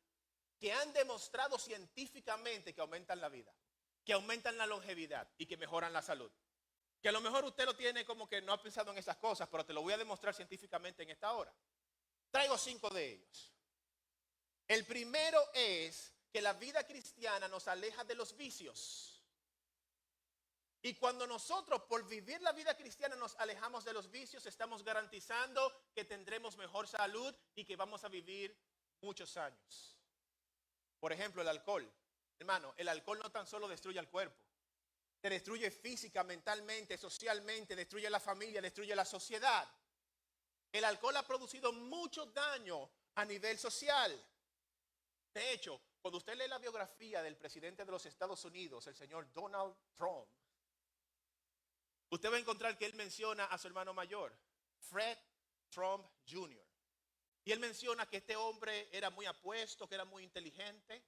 que han demostrado científicamente que aumentan la vida, que aumentan la longevidad y que mejoran la salud. Que a lo mejor usted lo tiene como que no ha pensado en esas cosas, pero te lo voy a demostrar científicamente en esta hora. Traigo 5 de ellos. El primero es que la vida cristiana nos aleja de los vicios. Y cuando nosotros por vivir la vida cristiana nos alejamos de los vicios, estamos garantizando que tendremos mejor salud y que vamos a vivir muchos años. Por ejemplo, el alcohol. Hermano, el alcohol no tan solo destruye el cuerpo. Te destruye física, mentalmente, socialmente, destruye la familia, destruye la sociedad. El alcohol ha producido mucho daño a nivel social. De hecho, cuando usted lee la biografía del presidente de los Estados Unidos, el señor Donald Trump, usted va a encontrar que él menciona a su hermano mayor, Fred Trump Jr. Y él menciona que este hombre era muy apuesto, que era muy inteligente,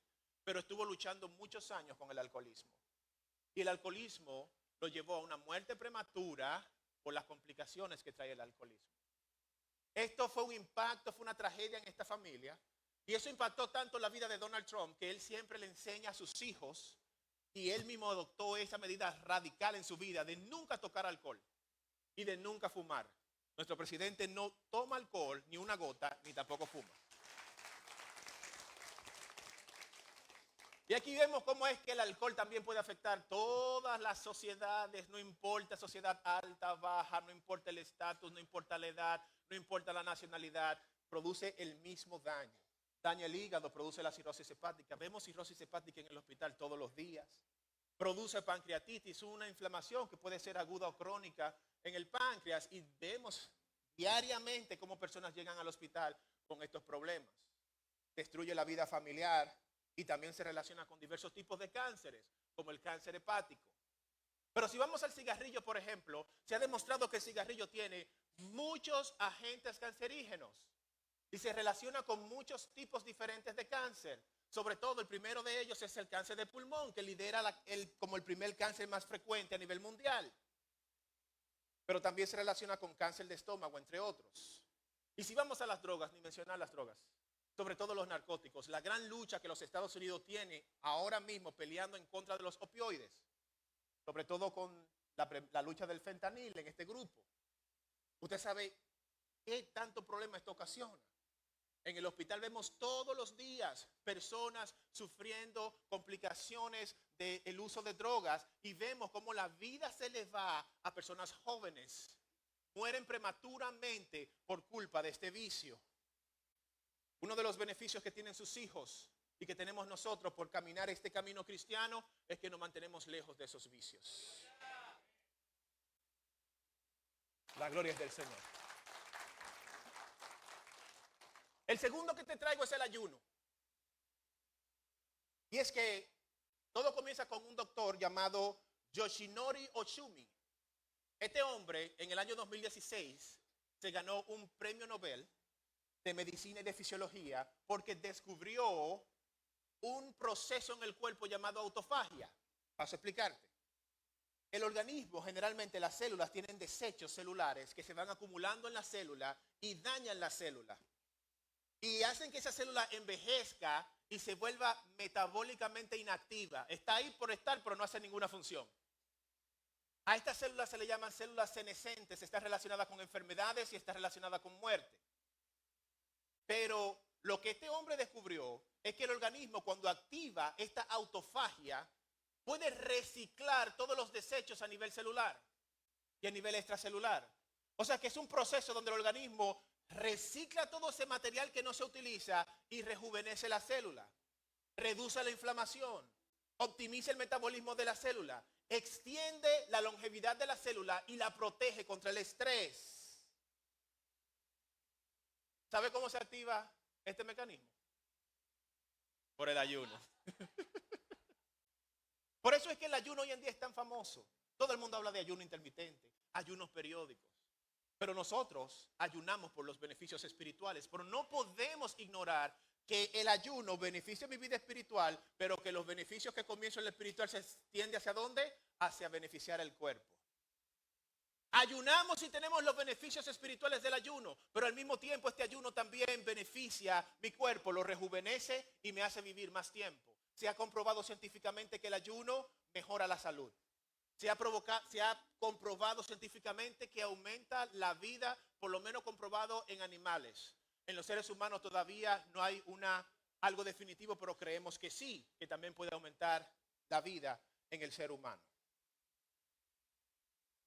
pero estuvo luchando muchos años con el alcoholismo. Y el alcoholismo lo llevó a una muerte prematura por las complicaciones que trae el alcoholismo. Esto fue un impacto, fue una tragedia en esta familia. Y eso impactó tanto la vida de Donald Trump que él siempre le enseña a sus hijos, y él mismo adoptó esa medida radical en su vida de nunca tocar alcohol y de nunca fumar. Nuestro presidente no toma alcohol ni una gota, ni tampoco fuma. Y aquí vemos cómo es que el alcohol también puede afectar todas las sociedades, no importa sociedad alta, baja, no importa el estatus, no importa la edad, no importa la nacionalidad, produce el mismo daño. Daña el hígado, produce la cirrosis hepática. Vemos cirrosis hepática en el hospital todos los días. Produce pancreatitis, una inflamación que puede ser aguda o crónica en el páncreas, y vemos diariamente cómo personas llegan al hospital con estos problemas. Destruye la vida familiar y también se relaciona con diversos tipos de cánceres, como el cáncer hepático. Pero si vamos al cigarrillo, por ejemplo, se ha demostrado que el cigarrillo tiene muchos agentes cancerígenos y se relaciona con muchos tipos diferentes de cáncer. Sobre todo, el primero de ellos es el cáncer de pulmón, que lidera como el primer cáncer más frecuente a nivel mundial. Pero también se relaciona con cáncer de estómago, entre otros. Y si vamos a las drogas, ni mencionar las drogas, sobre todo los narcóticos, la gran lucha que los Estados Unidos tiene ahora mismo peleando en contra de los opioides, sobre todo con la lucha del fentanil en este grupo. Usted sabe qué tanto problema esto ocasiona. En el hospital vemos todos los días personas sufriendo complicaciones del uso de drogas, y vemos cómo la vida se les va a personas jóvenes. Mueren prematuramente por culpa de este vicio. Uno de los beneficios que tienen sus hijos y que tenemos nosotros por caminar este camino cristiano es que nos mantenemos lejos de esos vicios. La gloria es del Señor. El segundo que te traigo es el ayuno. Y es que todo comienza con un doctor llamado Yoshinori Oshumi. Este hombre en el año 2016 se ganó un premio Nobel de medicina y de fisiología porque descubrió un proceso en el cuerpo llamado autofagia. Paso a explicarte. El organismo, generalmente las células, tienen desechos celulares que se van acumulando en la célula y dañan la célula. Y hacen que esa célula envejezca y se vuelva metabólicamente inactiva. Está ahí por estar, pero no hace ninguna función. A estas células se le llaman células senescentes. Está relacionada con enfermedades y está relacionada con muerte. Pero lo que este hombre descubrió es que el organismo, cuando activa esta autofagia, puede reciclar todos los desechos a nivel celular y a nivel extracelular. O sea que es un proceso donde el organismo recicla todo ese material que no se utiliza y rejuvenece la célula, reduce la inflamación, optimiza el metabolismo de la célula, extiende la longevidad de la célula y la protege contra el estrés. ¿Sabe cómo se activa este mecanismo? Por el ayuno. Por eso es que el ayuno hoy en día es tan famoso. Todo el mundo habla de ayuno intermitente, ayunos periódicos. Pero nosotros ayunamos por los beneficios espirituales. Pero no podemos ignorar que el ayuno beneficia mi vida espiritual, pero que los beneficios que comienzo en el espiritual se extiende ¿hacia dónde? Hacia beneficiar el cuerpo. Ayunamos y tenemos los beneficios espirituales del ayuno, pero al mismo tiempo este ayuno también beneficia mi cuerpo, lo rejuvenece y me hace vivir más tiempo. Se ha comprobado científicamente que el ayuno mejora la salud. Se ha comprobado científicamente que aumenta la vida, por lo menos comprobado en animales. En los seres humanos todavía no hay algo definitivo, pero creemos que sí, que también puede aumentar la vida en el ser humano.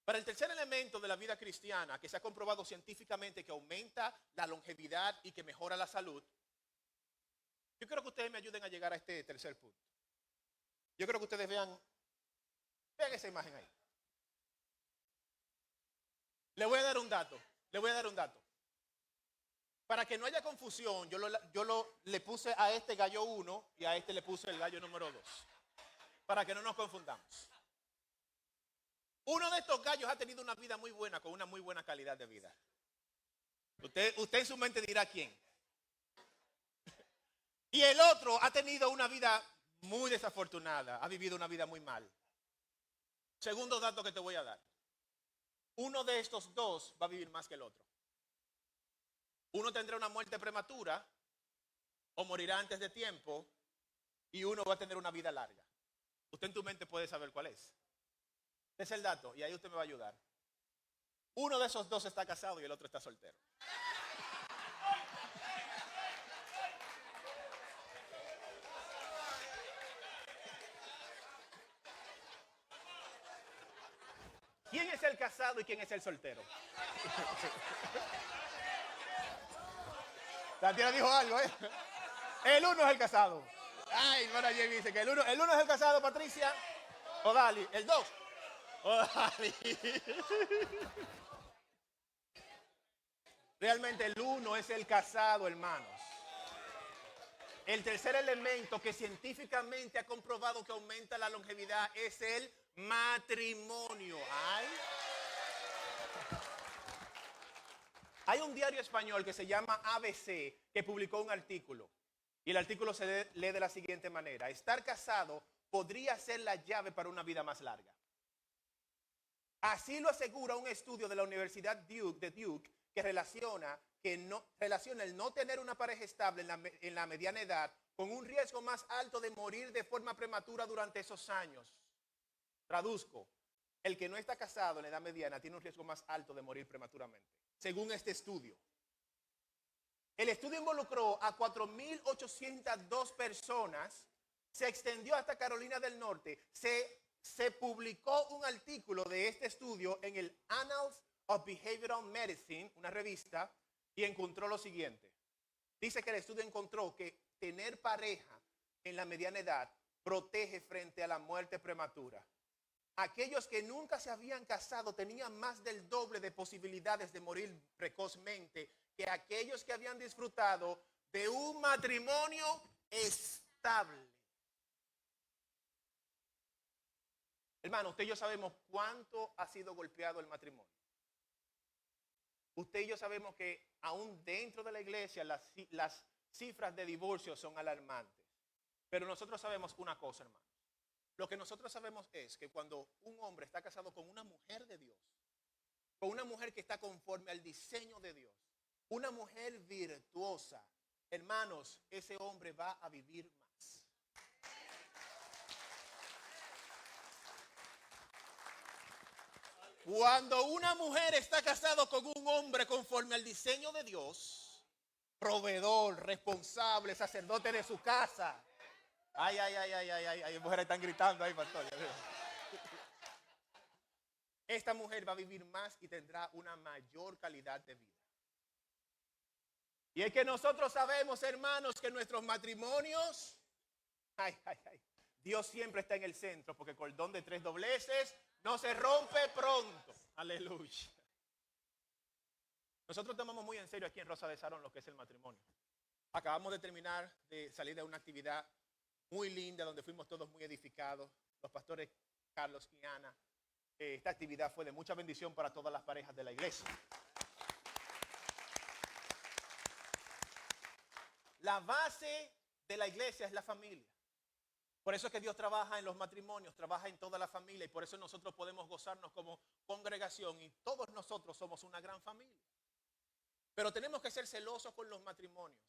Para el tercer elemento de la vida cristiana, que se ha comprobado científicamente que aumenta la longevidad y que mejora la salud, yo quiero que ustedes me ayuden a llegar a este tercer punto. Yo creo que ustedes vean esa imagen ahí. Le voy a dar un dato. Para que no haya confusión, le puse a este gallo 1 y a este le puse el gallo número 2. Para que no nos confundamos. Uno de estos gallos ha tenido una vida muy buena, con una muy buena calidad de vida. Usted en su mente dirá quién. Y el otro ha tenido una vida muy desafortunada, ha vivido una vida muy mal. Segundo dato que te voy a dar. Uno de estos dos va a vivir más que el otro. Uno tendrá una muerte prematura o morirá antes de tiempo y uno va a tener una vida larga. Usted en tu mente puede saber cuál es. Ese es el dato y ahí usted me va a ayudar. Uno de esos dos está casado y el otro está soltero. ¿Quién es el casado y quién es el soltero? Tatiana dijo algo, ¿eh? El uno es el casado. Ay, hermana Jamie dice que el uno es el casado, Patricia. O Dali. El dos. O Dali. Realmente el uno es el casado, hermanos. El tercer elemento que científicamente ha comprobado que aumenta la longevidad es el matrimonio. Ay. Hay un diario español que se llama ABC que publicó un artículo. Y el artículo se lee de la siguiente manera. Estar casado podría ser la llave para una vida más larga. Así lo asegura un estudio de la Universidad de Duke que relaciona el no tener una pareja estable en la mediana edad con un riesgo más alto de morir de forma prematura durante esos años. Traduzco, el que no está casado en la edad mediana tiene un riesgo más alto de morir prematuramente, según este estudio. El estudio involucró a 4.802 personas, se extendió hasta Carolina del Norte, se publicó un artículo de este estudio en el Annals of Behavioral Medicine, una revista, y encontró lo siguiente. Dice que el estudio encontró que tener pareja en la mediana edad protege frente a la muerte prematura. Aquellos que nunca se habían casado tenían más del doble de posibilidades de morir precozmente que aquellos que habían disfrutado de un matrimonio estable. Hermano, usted y yo sabemos cuánto ha sido golpeado el matrimonio. Usted y yo sabemos que aún dentro de la iglesia las cifras de divorcio son alarmantes. Pero nosotros sabemos una cosa, hermano. Lo que nosotros sabemos es que cuando un hombre está casado con una mujer de Dios, con una mujer que está conforme al diseño de Dios, una mujer virtuosa, hermanos, ese hombre va a vivir más. Cuando una mujer está casada con un hombre conforme al diseño de Dios, proveedor, responsable, sacerdote de su casa. Ay, mujeres están gritando ahí, pastor. Esta mujer va a vivir más y tendrá una mayor calidad de vida. Y es que nosotros sabemos, hermanos, que nuestros matrimonios, Dios siempre está en el centro, porque el cordón de 3 dobleces no se rompe pronto. Aleluya. Nosotros tomamos muy en serio aquí en Rosa de Sarón lo que es el matrimonio. Acabamos de terminar de salir de una actividad muy linda donde fuimos todos muy edificados. Los pastores Carlos y Ana. Esta actividad fue de mucha bendición para todas las parejas de la iglesia. La base de la iglesia es la familia. Por eso es que Dios trabaja en los matrimonios, trabaja en toda la familia y por eso nosotros podemos gozarnos como congregación y todos nosotros somos una gran familia. Pero tenemos que ser celosos con los matrimonios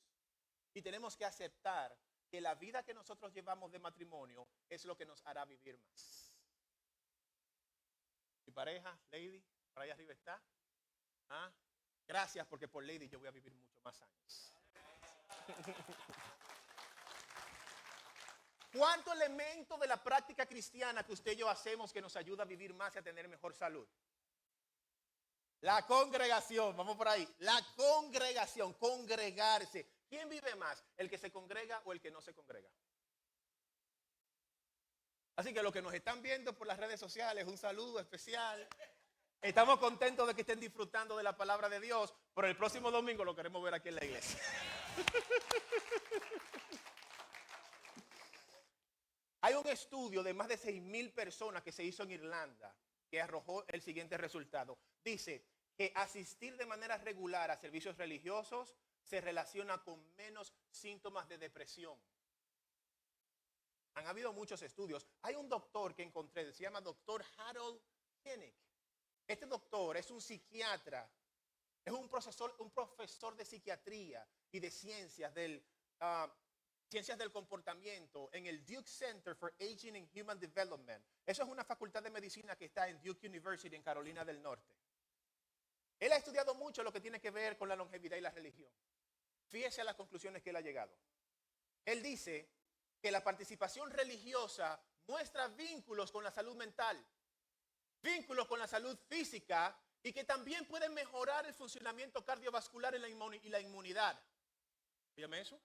y tenemos que aceptar que la vida que nosotros llevamos de matrimonio es lo que nos hará vivir más. Mi pareja, Lady, por allá arriba está. ¿Ah? Gracias porque por Lady yo voy a vivir mucho más años. ¿Cuántos elementos de la práctica cristiana que usted y yo hacemos que nos ayuda a vivir más y a tener mejor salud? La congregación, vamos por ahí. La congregación, congregarse. ¿Quién vive más? ¿El que se congrega o el que no se congrega? Así que los que nos están viendo por las redes sociales, un saludo especial. Estamos contentos de que estén disfrutando de la palabra de Dios, pero el próximo domingo lo queremos ver aquí en la iglesia. Hay un estudio de más de 6,000 personas que se hizo en Irlanda que arrojó el siguiente resultado. Dice que asistir de manera regular a servicios religiosos se relaciona con menos síntomas de depresión. Han habido muchos estudios. Hay un doctor que encontré, se llama doctor Harold Koenig. Este doctor es un psiquiatra, es un profesor de psiquiatría y de ciencias del comportamiento en el Duke Center for Aging and Human Development. Eso es una facultad de medicina que está en Duke University en Carolina del Norte. Él ha estudiado mucho lo que tiene que ver con la longevidad y la religión. Fíjese a las conclusiones que él ha llegado. Él dice que la participación religiosa muestra vínculos con la salud mental, vínculos con la salud física y que también puede mejorar el funcionamiento cardiovascular y la inmunidad. ¿Fíjame eso?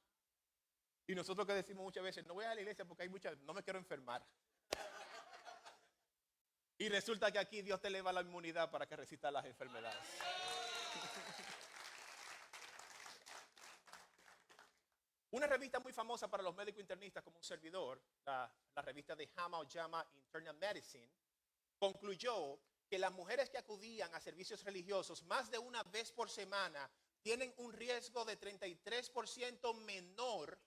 Y nosotros que decimos muchas veces, no voy a la iglesia porque no me quiero enfermar. Y resulta que aquí Dios te eleva la inmunidad para que resista las enfermedades. Una revista muy famosa para los médicos internistas como un servidor, la revista de JAMA o JAMA Internal Medicine, concluyó que las mujeres que acudían a servicios religiosos más de una vez por semana tienen un riesgo de 33% menor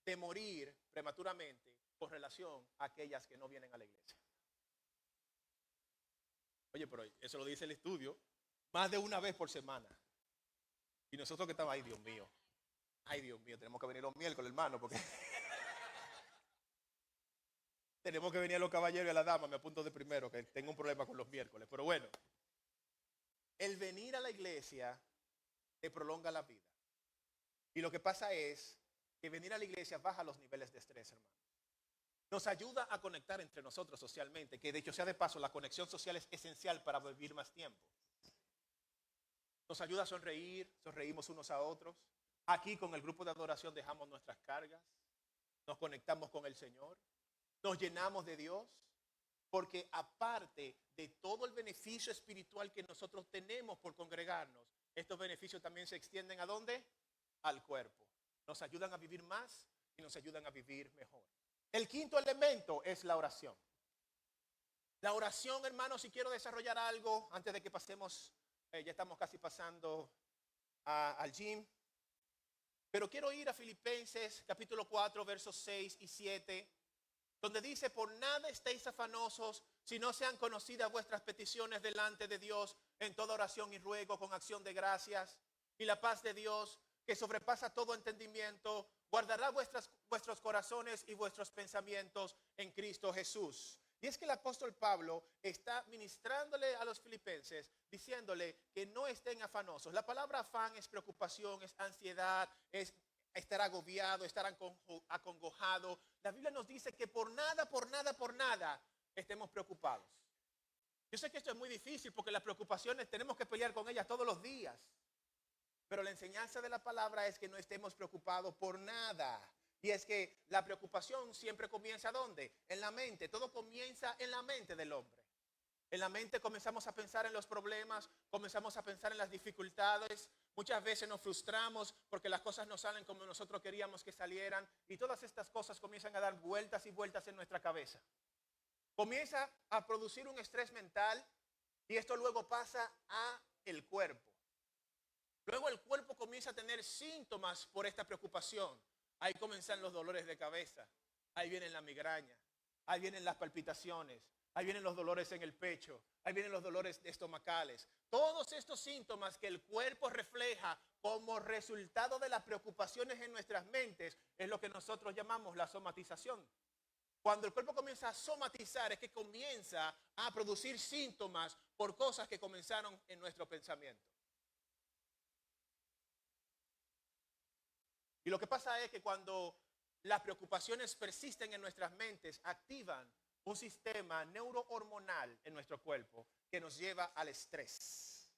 de morir prematuramente con relación a aquellas que no vienen a la iglesia. Oye, pero eso lo dice el estudio, más de una vez por semana. Y nosotros que estamos ahí, Dios mío, tenemos que venir los miércoles, hermano, porque tenemos que venir a los caballeros y a la dama, me apunto de primero, que tengo un problema con los miércoles. Pero bueno, el venir a la iglesia te prolonga la vida. Y lo que pasa es que venir a la iglesia baja los niveles de estrés, hermano. Nos ayuda a conectar entre nosotros socialmente, que de hecho sea de paso, la conexión social es esencial para vivir más tiempo. Nos ayuda a sonreír, sonreímos unos a otros. Aquí con el grupo de adoración dejamos nuestras cargas, nos conectamos con el Señor, nos llenamos de Dios, porque aparte de todo el beneficio espiritual que nosotros tenemos por congregarnos, estos beneficios también se extienden ¿a dónde? Al cuerpo. Nos ayudan a vivir más y nos ayudan a vivir mejor. El quinto elemento es la oración. La oración, hermanos, si quiero desarrollar algo, antes de que pasemos, ya estamos casi pasando al gym, pero quiero ir a Filipenses capítulo 4, versos 6 y 7, donde dice, por nada estéis afanosos, si no sean conocidas vuestras peticiones delante de Dios, en toda oración y ruego con acción de gracias, y la paz de Dios, que sobrepasa todo entendimiento, guardará vuestros corazones y vuestros pensamientos en Cristo Jesús. Y es que el apóstol Pablo está ministrándole a los filipenses, diciéndole que no estén afanosos. La palabra afán es preocupación, es ansiedad, es estar agobiado, estar acongojado. La Biblia nos dice que por nada estemos preocupados. Yo sé que esto es muy difícil porque las preocupaciones tenemos que pelear con ellas todos los días. Pero la enseñanza de la palabra es que no estemos preocupados por nada. Y es que la preocupación siempre comienza ¿dónde? En la mente. Todo comienza en la mente del hombre. En la mente comenzamos a pensar en los problemas, comenzamos a pensar en las dificultades. Muchas veces nos frustramos porque las cosas no salen como nosotros queríamos que salieran. Y todas estas cosas comienzan a dar vueltas y vueltas en nuestra cabeza. Comienza a producir un estrés mental y esto luego pasa a el cuerpo. Luego el cuerpo comienza a tener síntomas por esta preocupación. Ahí comienzan los dolores de cabeza, ahí viene la migraña, ahí vienen las palpitaciones, ahí vienen los dolores en el pecho, ahí vienen los dolores estomacales. Todos estos síntomas que el cuerpo refleja como resultado de las preocupaciones en nuestras mentes es lo que nosotros llamamos la somatización. Cuando el cuerpo comienza a somatizar es que comienza a producir síntomas por cosas que comenzaron en nuestro pensamiento. Y lo que pasa es que cuando las preocupaciones persisten en nuestras mentes, activan un sistema neurohormonal en nuestro cuerpo que nos lleva al estrés.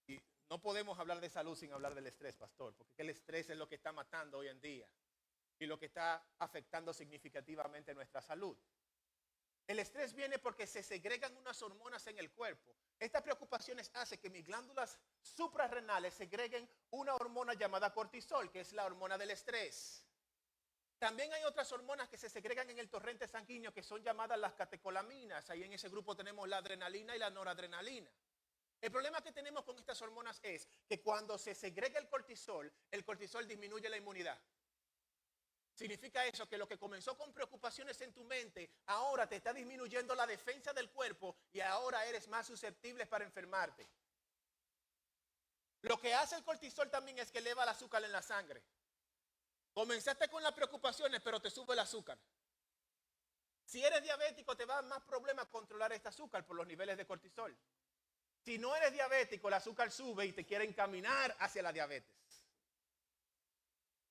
Y no podemos hablar de salud sin hablar del estrés, pastor, porque el estrés es lo que está matando hoy en día y lo que está afectando significativamente nuestra salud. El estrés viene porque se segregan unas hormonas en el cuerpo. Estas preocupaciones hacen que mis glándulas suprarrenales segreguen una hormona llamada cortisol, que es la hormona del estrés. También hay otras hormonas que se segregan en el torrente sanguíneo que son llamadas las catecolaminas. Ahí en ese grupo tenemos la adrenalina y la noradrenalina. El problema que tenemos con estas hormonas es que cuando se segrega el cortisol disminuye la inmunidad. Significa eso, que lo que comenzó con preocupaciones en tu mente, ahora te está disminuyendo la defensa del cuerpo y ahora eres más susceptible para enfermarte. Lo que hace el cortisol también es que eleva el azúcar en la sangre. Comenzaste con las preocupaciones, pero te sube el azúcar. Si eres diabético, te va a dar más problemas controlar este azúcar por los niveles de cortisol. Si no eres diabético, el azúcar sube y te quiere encaminar hacia la diabetes.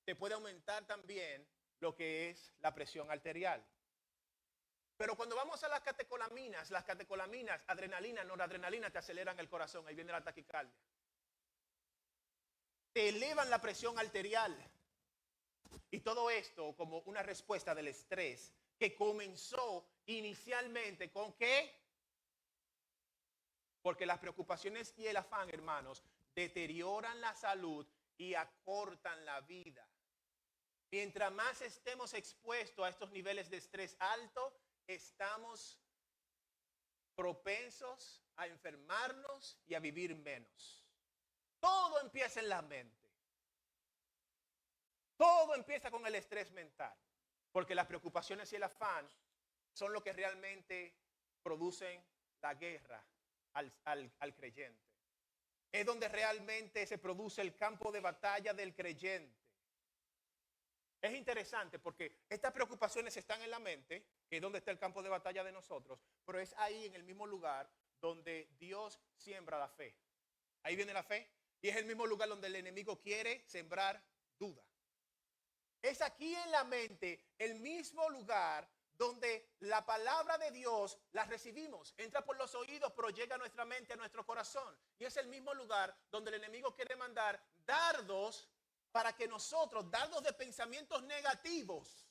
Te puede aumentar también lo que es la presión arterial. Pero cuando vamos a las catecolaminas, adrenalina, noradrenalina, te aceleran el corazón. Ahí viene la taquicardia. Te elevan la presión arterial. Y todo esto como una respuesta del estrés que comenzó inicialmente ¿con qué? Porque las preocupaciones y el afán, hermanos, deterioran la salud y acortan la vida. Mientras más estemos expuestos a estos niveles de estrés alto, estamos propensos a enfermarnos y a vivir menos. Todo empieza en la mente. Todo empieza con el estrés mental. Porque las preocupaciones y el afán son lo que realmente producen la guerra al creyente. Es donde realmente se produce el campo de batalla del creyente. Es interesante porque estas preocupaciones están en la mente, que es donde está el campo de batalla de nosotros, pero es ahí en el mismo lugar donde Dios siembra la fe. Ahí viene la fe y es el mismo lugar donde el enemigo quiere sembrar duda. Es aquí en la mente el mismo lugar donde la palabra de Dios la recibimos. Entra por los oídos, pero llega a nuestra mente, a nuestro corazón. Y es el mismo lugar donde el enemigo quiere mandar dardos para que nosotros, dardos de pensamientos negativos,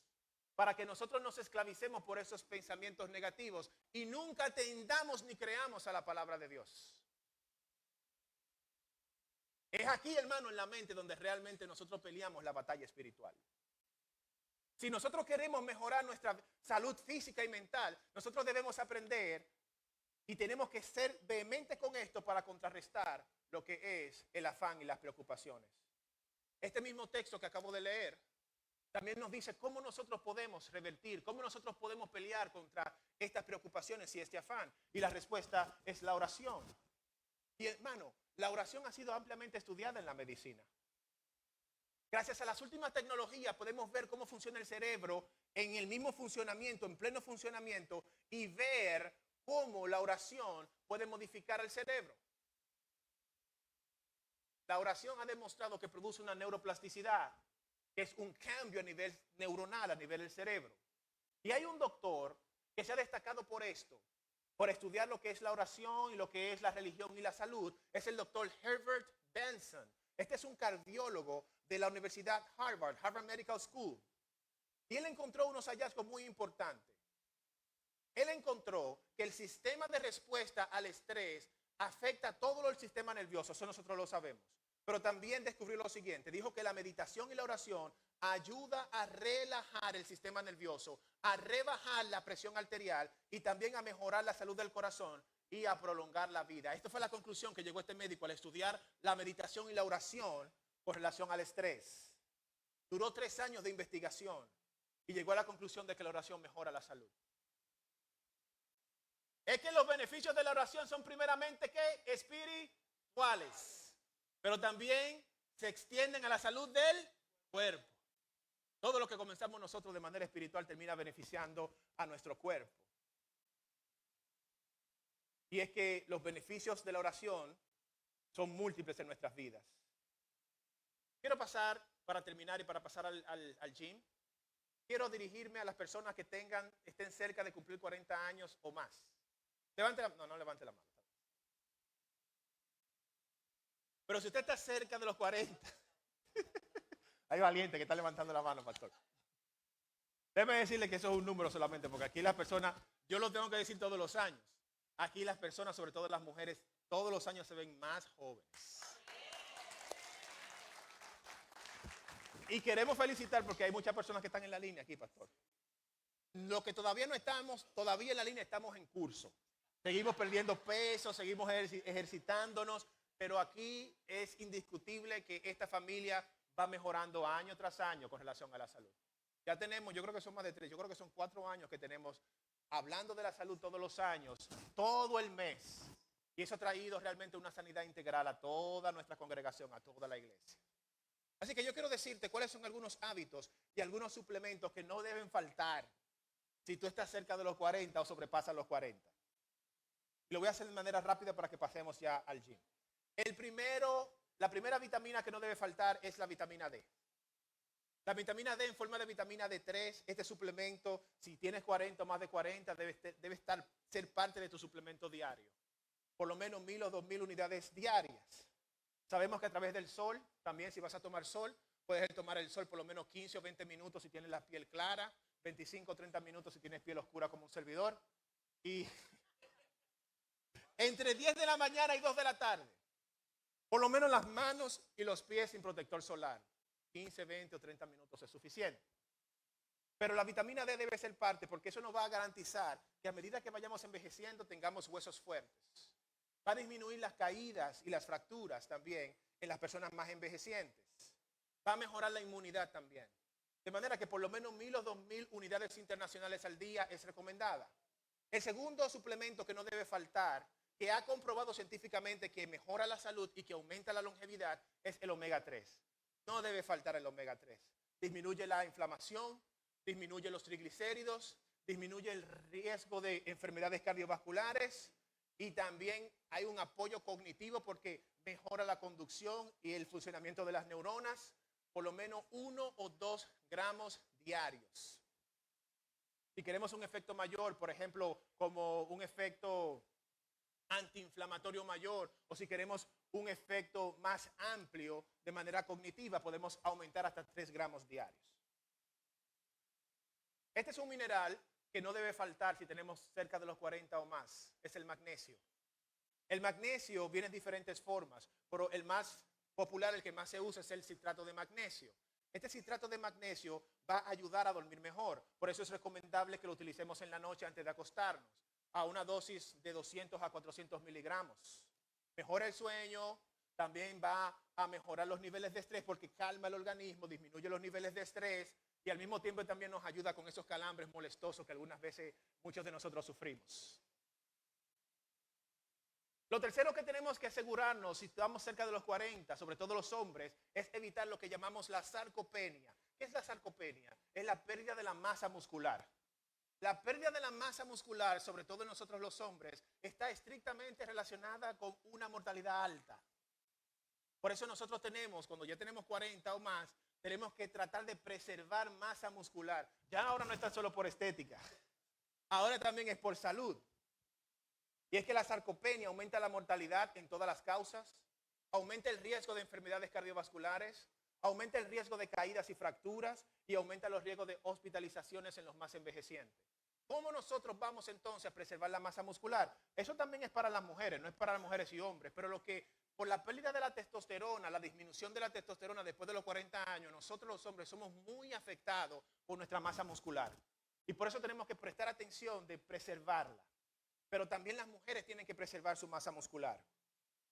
para que nosotros nos esclavicemos por esos pensamientos negativos y nunca atendamos ni creamos a la palabra de Dios. Es aquí, hermano, en la mente donde realmente nosotros peleamos la batalla espiritual. Si nosotros queremos mejorar nuestra salud física y mental, nosotros debemos aprender y tenemos que ser vehementes con esto para contrarrestar lo que es el afán y las preocupaciones. Este mismo texto que acabo de leer también nos dice cómo nosotros podemos revertir, cómo nosotros podemos pelear contra estas preocupaciones y este afán. Y la respuesta es la oración. Y hermano, la oración ha sido ampliamente estudiada en la medicina. Gracias a las últimas tecnologías podemos ver cómo funciona el cerebro en el mismo funcionamiento, en pleno funcionamiento, y ver cómo la oración puede modificar el cerebro. La oración ha demostrado que produce una neuroplasticidad, que es un cambio a nivel neuronal, a nivel del cerebro. Y hay un doctor que se ha destacado por esto, por estudiar lo que es la oración y lo que es la religión y la salud. Es el doctor Herbert Benson. Este es un cardiólogo de la Universidad Harvard, Harvard Medical School. Y él encontró unos hallazgos muy importantes. Él encontró que el sistema de respuesta al estrés afecta todo el sistema nervioso, eso nosotros lo sabemos. Pero también descubrió lo siguiente, dijo que la meditación y la oración ayuda a relajar el sistema nervioso, a rebajar la presión arterial y también a mejorar la salud del corazón y a prolongar la vida. Esta fue la conclusión que llegó este médico al estudiar la meditación y la oración con relación al estrés. Duró 3 años de investigación y llegó a la conclusión de que la oración mejora la salud. Es que los beneficios de la oración son primeramente ¿qué? Espirituales. Pero también se extienden a la salud del cuerpo. Todo lo que comenzamos nosotros de manera espiritual termina beneficiando a nuestro cuerpo. Y es que los beneficios de la oración son múltiples en nuestras vidas. Quiero pasar, para terminar y para pasar al gym, quiero dirigirme a las personas que estén cerca de cumplir 40 años o más. No levante la mano. Pero si usted está cerca de los 40, hay valiente que está levantando la mano, pastor. Déjeme decirle que eso es un número solamente, porque aquí las personas, yo lo tengo que decir todos los años. Aquí las personas, sobre todo las mujeres, todos los años se ven más jóvenes. Y queremos felicitar porque hay muchas personas que están en la línea aquí, pastor. Lo que todavía no estamos, todavía en la línea estamos en curso. Seguimos perdiendo peso, seguimos ejercitándonos, pero aquí es indiscutible que esta familia va mejorando año tras año con relación a la salud. Ya tenemos, yo creo que son más de 3, yo creo que son 4 años que tenemos hablando de la salud todos los años, todo el mes. Y eso ha traído realmente una sanidad integral a toda nuestra congregación, a toda la iglesia. Así que yo quiero decirte cuáles son algunos hábitos y algunos suplementos que no deben faltar si tú estás cerca de los 40 o sobrepasas los 40. Y lo voy a hacer de manera rápida para que pasemos ya al gym. La primera vitamina que no debe faltar es la vitamina D. La vitamina D en forma de vitamina D3, este suplemento, si tienes 40 o más de 40, debe ser parte de tu suplemento diario. Por lo menos 1,000 o 2,000 unidades diarias. Sabemos que a través del sol, también si vas a tomar sol, puedes tomar el sol por lo menos 15 o 20 minutos si tienes la piel clara, 25 o 30 minutos si tienes piel oscura como un servidor. Y entre 10 de la mañana y 2 de la tarde, por lo menos las manos y los pies sin protector solar. 15, 20 o 30 minutos es suficiente. Pero la vitamina D debe ser parte porque eso nos va a garantizar que a medida que vayamos envejeciendo tengamos huesos fuertes. Va a disminuir las caídas y las fracturas también en las personas más envejecientes. Va a mejorar la inmunidad también. De manera que por lo menos 1,000 o 2,000 unidades internacionales al día es recomendada. El segundo suplemento que no debe faltar, que ha comprobado científicamente que mejora la salud y que aumenta la longevidad, es el omega 3. No debe faltar el omega 3. Disminuye la inflamación, disminuye los triglicéridos, disminuye el riesgo de enfermedades cardiovasculares y también hay un apoyo cognitivo porque mejora la conducción y el funcionamiento de las neuronas, por lo menos 1 o 2 gramos diarios. Si queremos un efecto mayor, por ejemplo, como un efecto antiinflamatorio mayor, o si queremos un efecto más amplio de manera cognitiva, podemos aumentar hasta 3 gramos diarios. Este es un mineral que no debe faltar si tenemos cerca de los 40 o más, es el magnesio. El magnesio viene en diferentes formas, pero el más popular, el que más se usa, es el citrato de magnesio. Este citrato de magnesio va a ayudar a dormir mejor, por eso es recomendable que lo utilicemos en la noche antes de acostarnos, a una dosis de 200 a 400 miligramos. Mejora el sueño, también va a mejorar los niveles de estrés porque calma el organismo, disminuye los niveles de estrés y al mismo tiempo también nos ayuda con esos calambres molestosos que algunas veces muchos de nosotros sufrimos. Lo tercero que tenemos que asegurarnos si estamos cerca de los 40, sobre todo los hombres, es evitar lo que llamamos la sarcopenia. ¿Qué es la sarcopenia? Es la pérdida de la masa muscular. La pérdida de la masa muscular, sobre todo en nosotros los hombres, está estrictamente relacionada con una mortalidad alta. Por eso nosotros cuando ya tenemos 40 o más, tenemos que tratar de preservar masa muscular. Ya ahora no está solo por estética, ahora también es por salud. Y es que la sarcopenia aumenta la mortalidad en todas las causas, aumenta el riesgo de enfermedades cardiovasculares, aumenta el riesgo de caídas y fracturas y aumenta los riesgos de hospitalizaciones en los más envejecientes. ¿Cómo nosotros vamos entonces a preservar la masa muscular? Eso también es para las mujeres, no es para las mujeres y hombres, pero por la pérdida de la testosterona, la disminución de la testosterona después de los 40 años, nosotros los hombres somos muy afectados por nuestra masa muscular. Y por eso tenemos que prestar atención de preservarla. Pero también las mujeres tienen que preservar su masa muscular.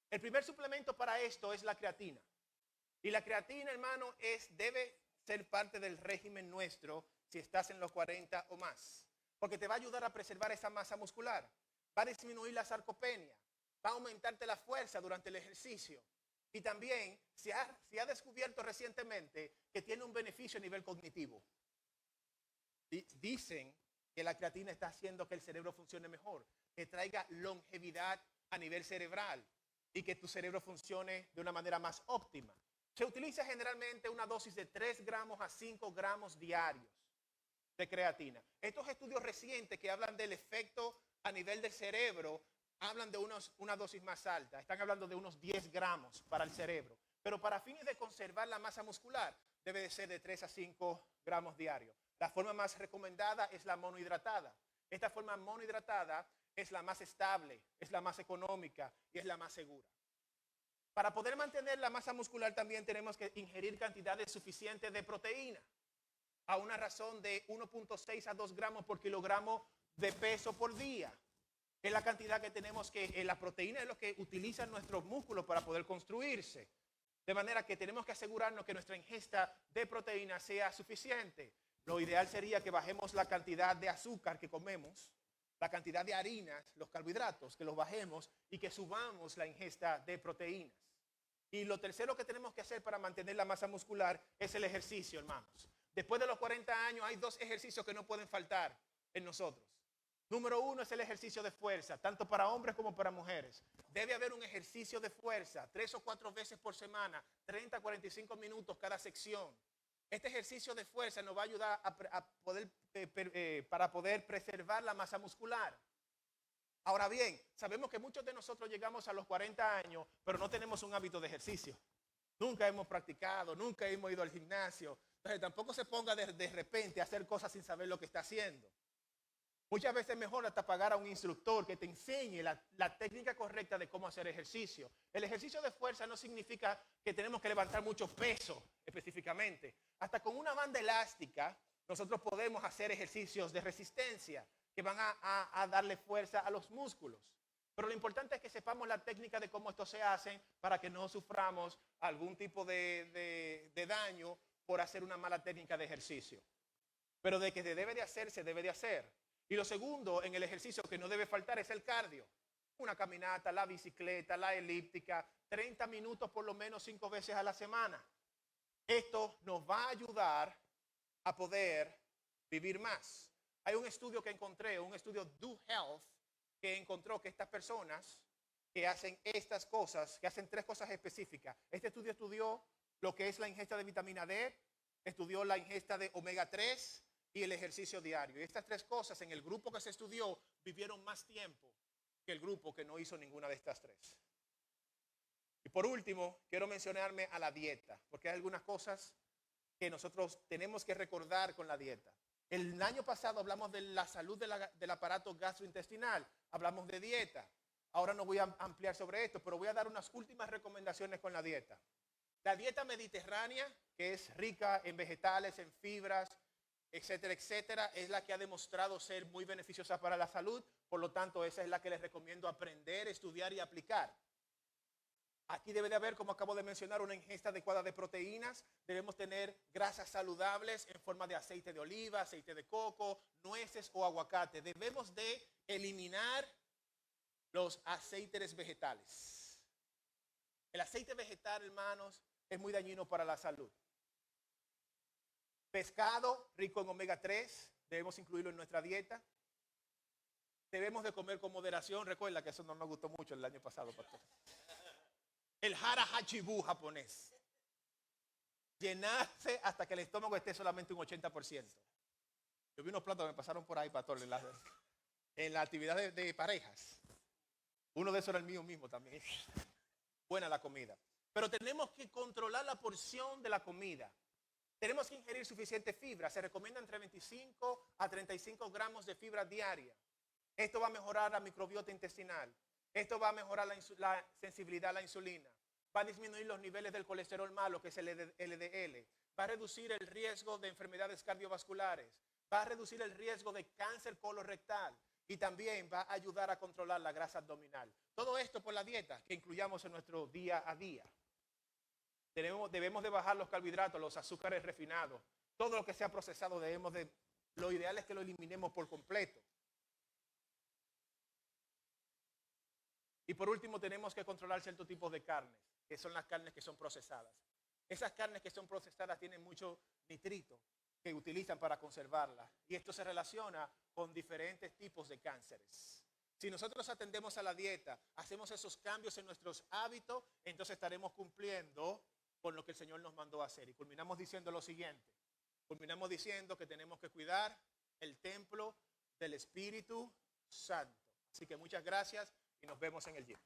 El primer suplemento para esto es la creatina. Y la creatina, hermano, debe ser parte del régimen nuestro si estás en los 40 o más. Porque te va a ayudar a preservar esa masa muscular. Va a disminuir la sarcopenia. Va a aumentarte la fuerza durante el ejercicio. Y también se ha descubierto recientemente que tiene un beneficio a nivel cognitivo. Dicen que la creatina está haciendo que el cerebro funcione mejor, que traiga longevidad a nivel cerebral y que tu cerebro funcione de una manera más óptima. Se utiliza generalmente una dosis de 3 gramos a 5 gramos diarios de creatina. Estos estudios recientes que hablan del efecto a nivel del cerebro, hablan de una dosis más alta. Están hablando de unos 10 gramos para el cerebro. Pero para fines de conservar la masa muscular, debe de ser de 3 a 5 gramos diarios. La forma más recomendada es la monohidratada. Esta forma monohidratada es la más estable, es la más económica y es la más segura. Para poder mantener la masa muscular también tenemos que ingerir cantidades suficientes de proteína, a una razón de 1.6 a 2 gramos por kilogramo de peso por día. Es la cantidad que tenemos la proteína es lo que utilizan nuestros músculos para poder construirse. De manera que tenemos que asegurarnos que nuestra ingesta de proteína sea suficiente. Lo ideal sería que bajemos la cantidad de azúcar que comemos, la cantidad de harinas, los carbohidratos, que los bajemos y que subamos la ingesta de proteínas. Y lo tercero que tenemos que hacer para mantener la masa muscular es el ejercicio, hermanos. Después de los 40 años hay 2 ejercicios que no pueden faltar en nosotros. Número 1 es el ejercicio de fuerza, tanto para hombres como para mujeres. Debe haber un ejercicio de fuerza 3 o 4 veces por semana, 30 a 45 minutos cada sección. Este ejercicio de fuerza nos va a ayudar para poder preservar la masa muscular. Ahora bien, sabemos que muchos de nosotros llegamos a los 40 años, pero no tenemos un hábito de ejercicio. Nunca hemos practicado, nunca hemos ido al gimnasio. Entonces tampoco se ponga de repente a hacer cosas sin saber lo que está haciendo. Muchas veces es mejor hasta pagar a un instructor que te enseñe la técnica correcta de cómo hacer ejercicio. El ejercicio de fuerza no significa que tenemos que levantar mucho peso específicamente. Hasta con una banda elástica nosotros podemos hacer ejercicios de resistencia que van a darle fuerza a los músculos. Pero lo importante es que sepamos la técnica de cómo estos se hacen para que no suframos algún tipo de daño por hacer una mala técnica de ejercicio. Pero de que se debe de hacer, se debe de hacer. Y lo segundo en el ejercicio que no debe faltar es el cardio. Una caminata, la bicicleta, la elíptica, 30 minutos por lo menos 5 veces a la semana. Esto nos va a ayudar a poder vivir más. Hay un estudio que encontré, un estudio Do Health, que encontró que estas personas que hacen estas cosas, que hacen 3 cosas específicas. Este estudio estudió lo que es la ingesta de vitamina D, estudió la ingesta de omega 3 y el ejercicio diario. Y estas 3 cosas en el grupo que se estudió vivieron más tiempo que el grupo que no hizo ninguna de estas 3. Y por último, quiero mencionarme a la dieta, porque hay algunas cosas que nosotros tenemos que recordar con la dieta. El año pasado hablamos de la salud del aparato gastrointestinal, hablamos de dieta. Ahora no voy a ampliar sobre esto, pero voy a dar unas últimas recomendaciones con la dieta. La dieta mediterránea, que es rica en vegetales, en fibras, etcétera, etcétera, es la que ha demostrado ser muy beneficiosa para la salud. Por lo tanto, esa es la que les recomiendo aprender, estudiar y aplicar. Aquí debe de haber, como acabo de mencionar, una ingesta adecuada de proteínas. Debemos tener grasas saludables en forma de aceite de oliva, aceite de coco, nueces o aguacate. Debemos de eliminar los aceites vegetales. El aceite vegetal, hermanos, es muy dañino para la salud. Pescado rico en omega 3, debemos incluirlo en nuestra dieta. Debemos de comer con moderación. Recuerda que eso no nos gustó mucho el año pasado, pastor. El hara hachibu japonés. Llenarse hasta que el estómago esté solamente un 80%. Yo vi unos platos que me pasaron por ahí, pastor, en la actividad de parejas. Uno de esos era el mío mismo también. Buena la comida. Pero tenemos que controlar la porción de la comida. Tenemos que ingerir suficiente fibra. Se recomienda entre 25 a 35 gramos de fibra diaria. Esto va a mejorar la microbiota intestinal. Esto va a mejorar la sensibilidad a la insulina. Va a disminuir los niveles del colesterol malo, que es el LDL. Va a reducir el riesgo de enfermedades cardiovasculares. Va a reducir el riesgo de cáncer colorectal. Y también va a ayudar a controlar la grasa abdominal. Todo esto por la dieta que incluyamos en nuestro día a día. Debemos de bajar los carbohidratos, los azúcares refinados. Todo lo que sea procesado lo ideal es que lo eliminemos por completo. Y por último tenemos que controlar ciertos tipos de carnes, que son las carnes que son procesadas. Esas carnes que son procesadas tienen mucho nitrito que utilizan para conservarlas. Y esto se relaciona con diferentes tipos de cánceres. Si nosotros atendemos a la dieta, hacemos esos cambios en nuestros hábitos, entonces estaremos cumpliendo con lo que el Señor nos mandó a hacer. Y culminamos diciendo lo siguiente. Culminamos diciendo que tenemos que cuidar el templo del Espíritu Santo. Así que muchas gracias y nos vemos en el gym.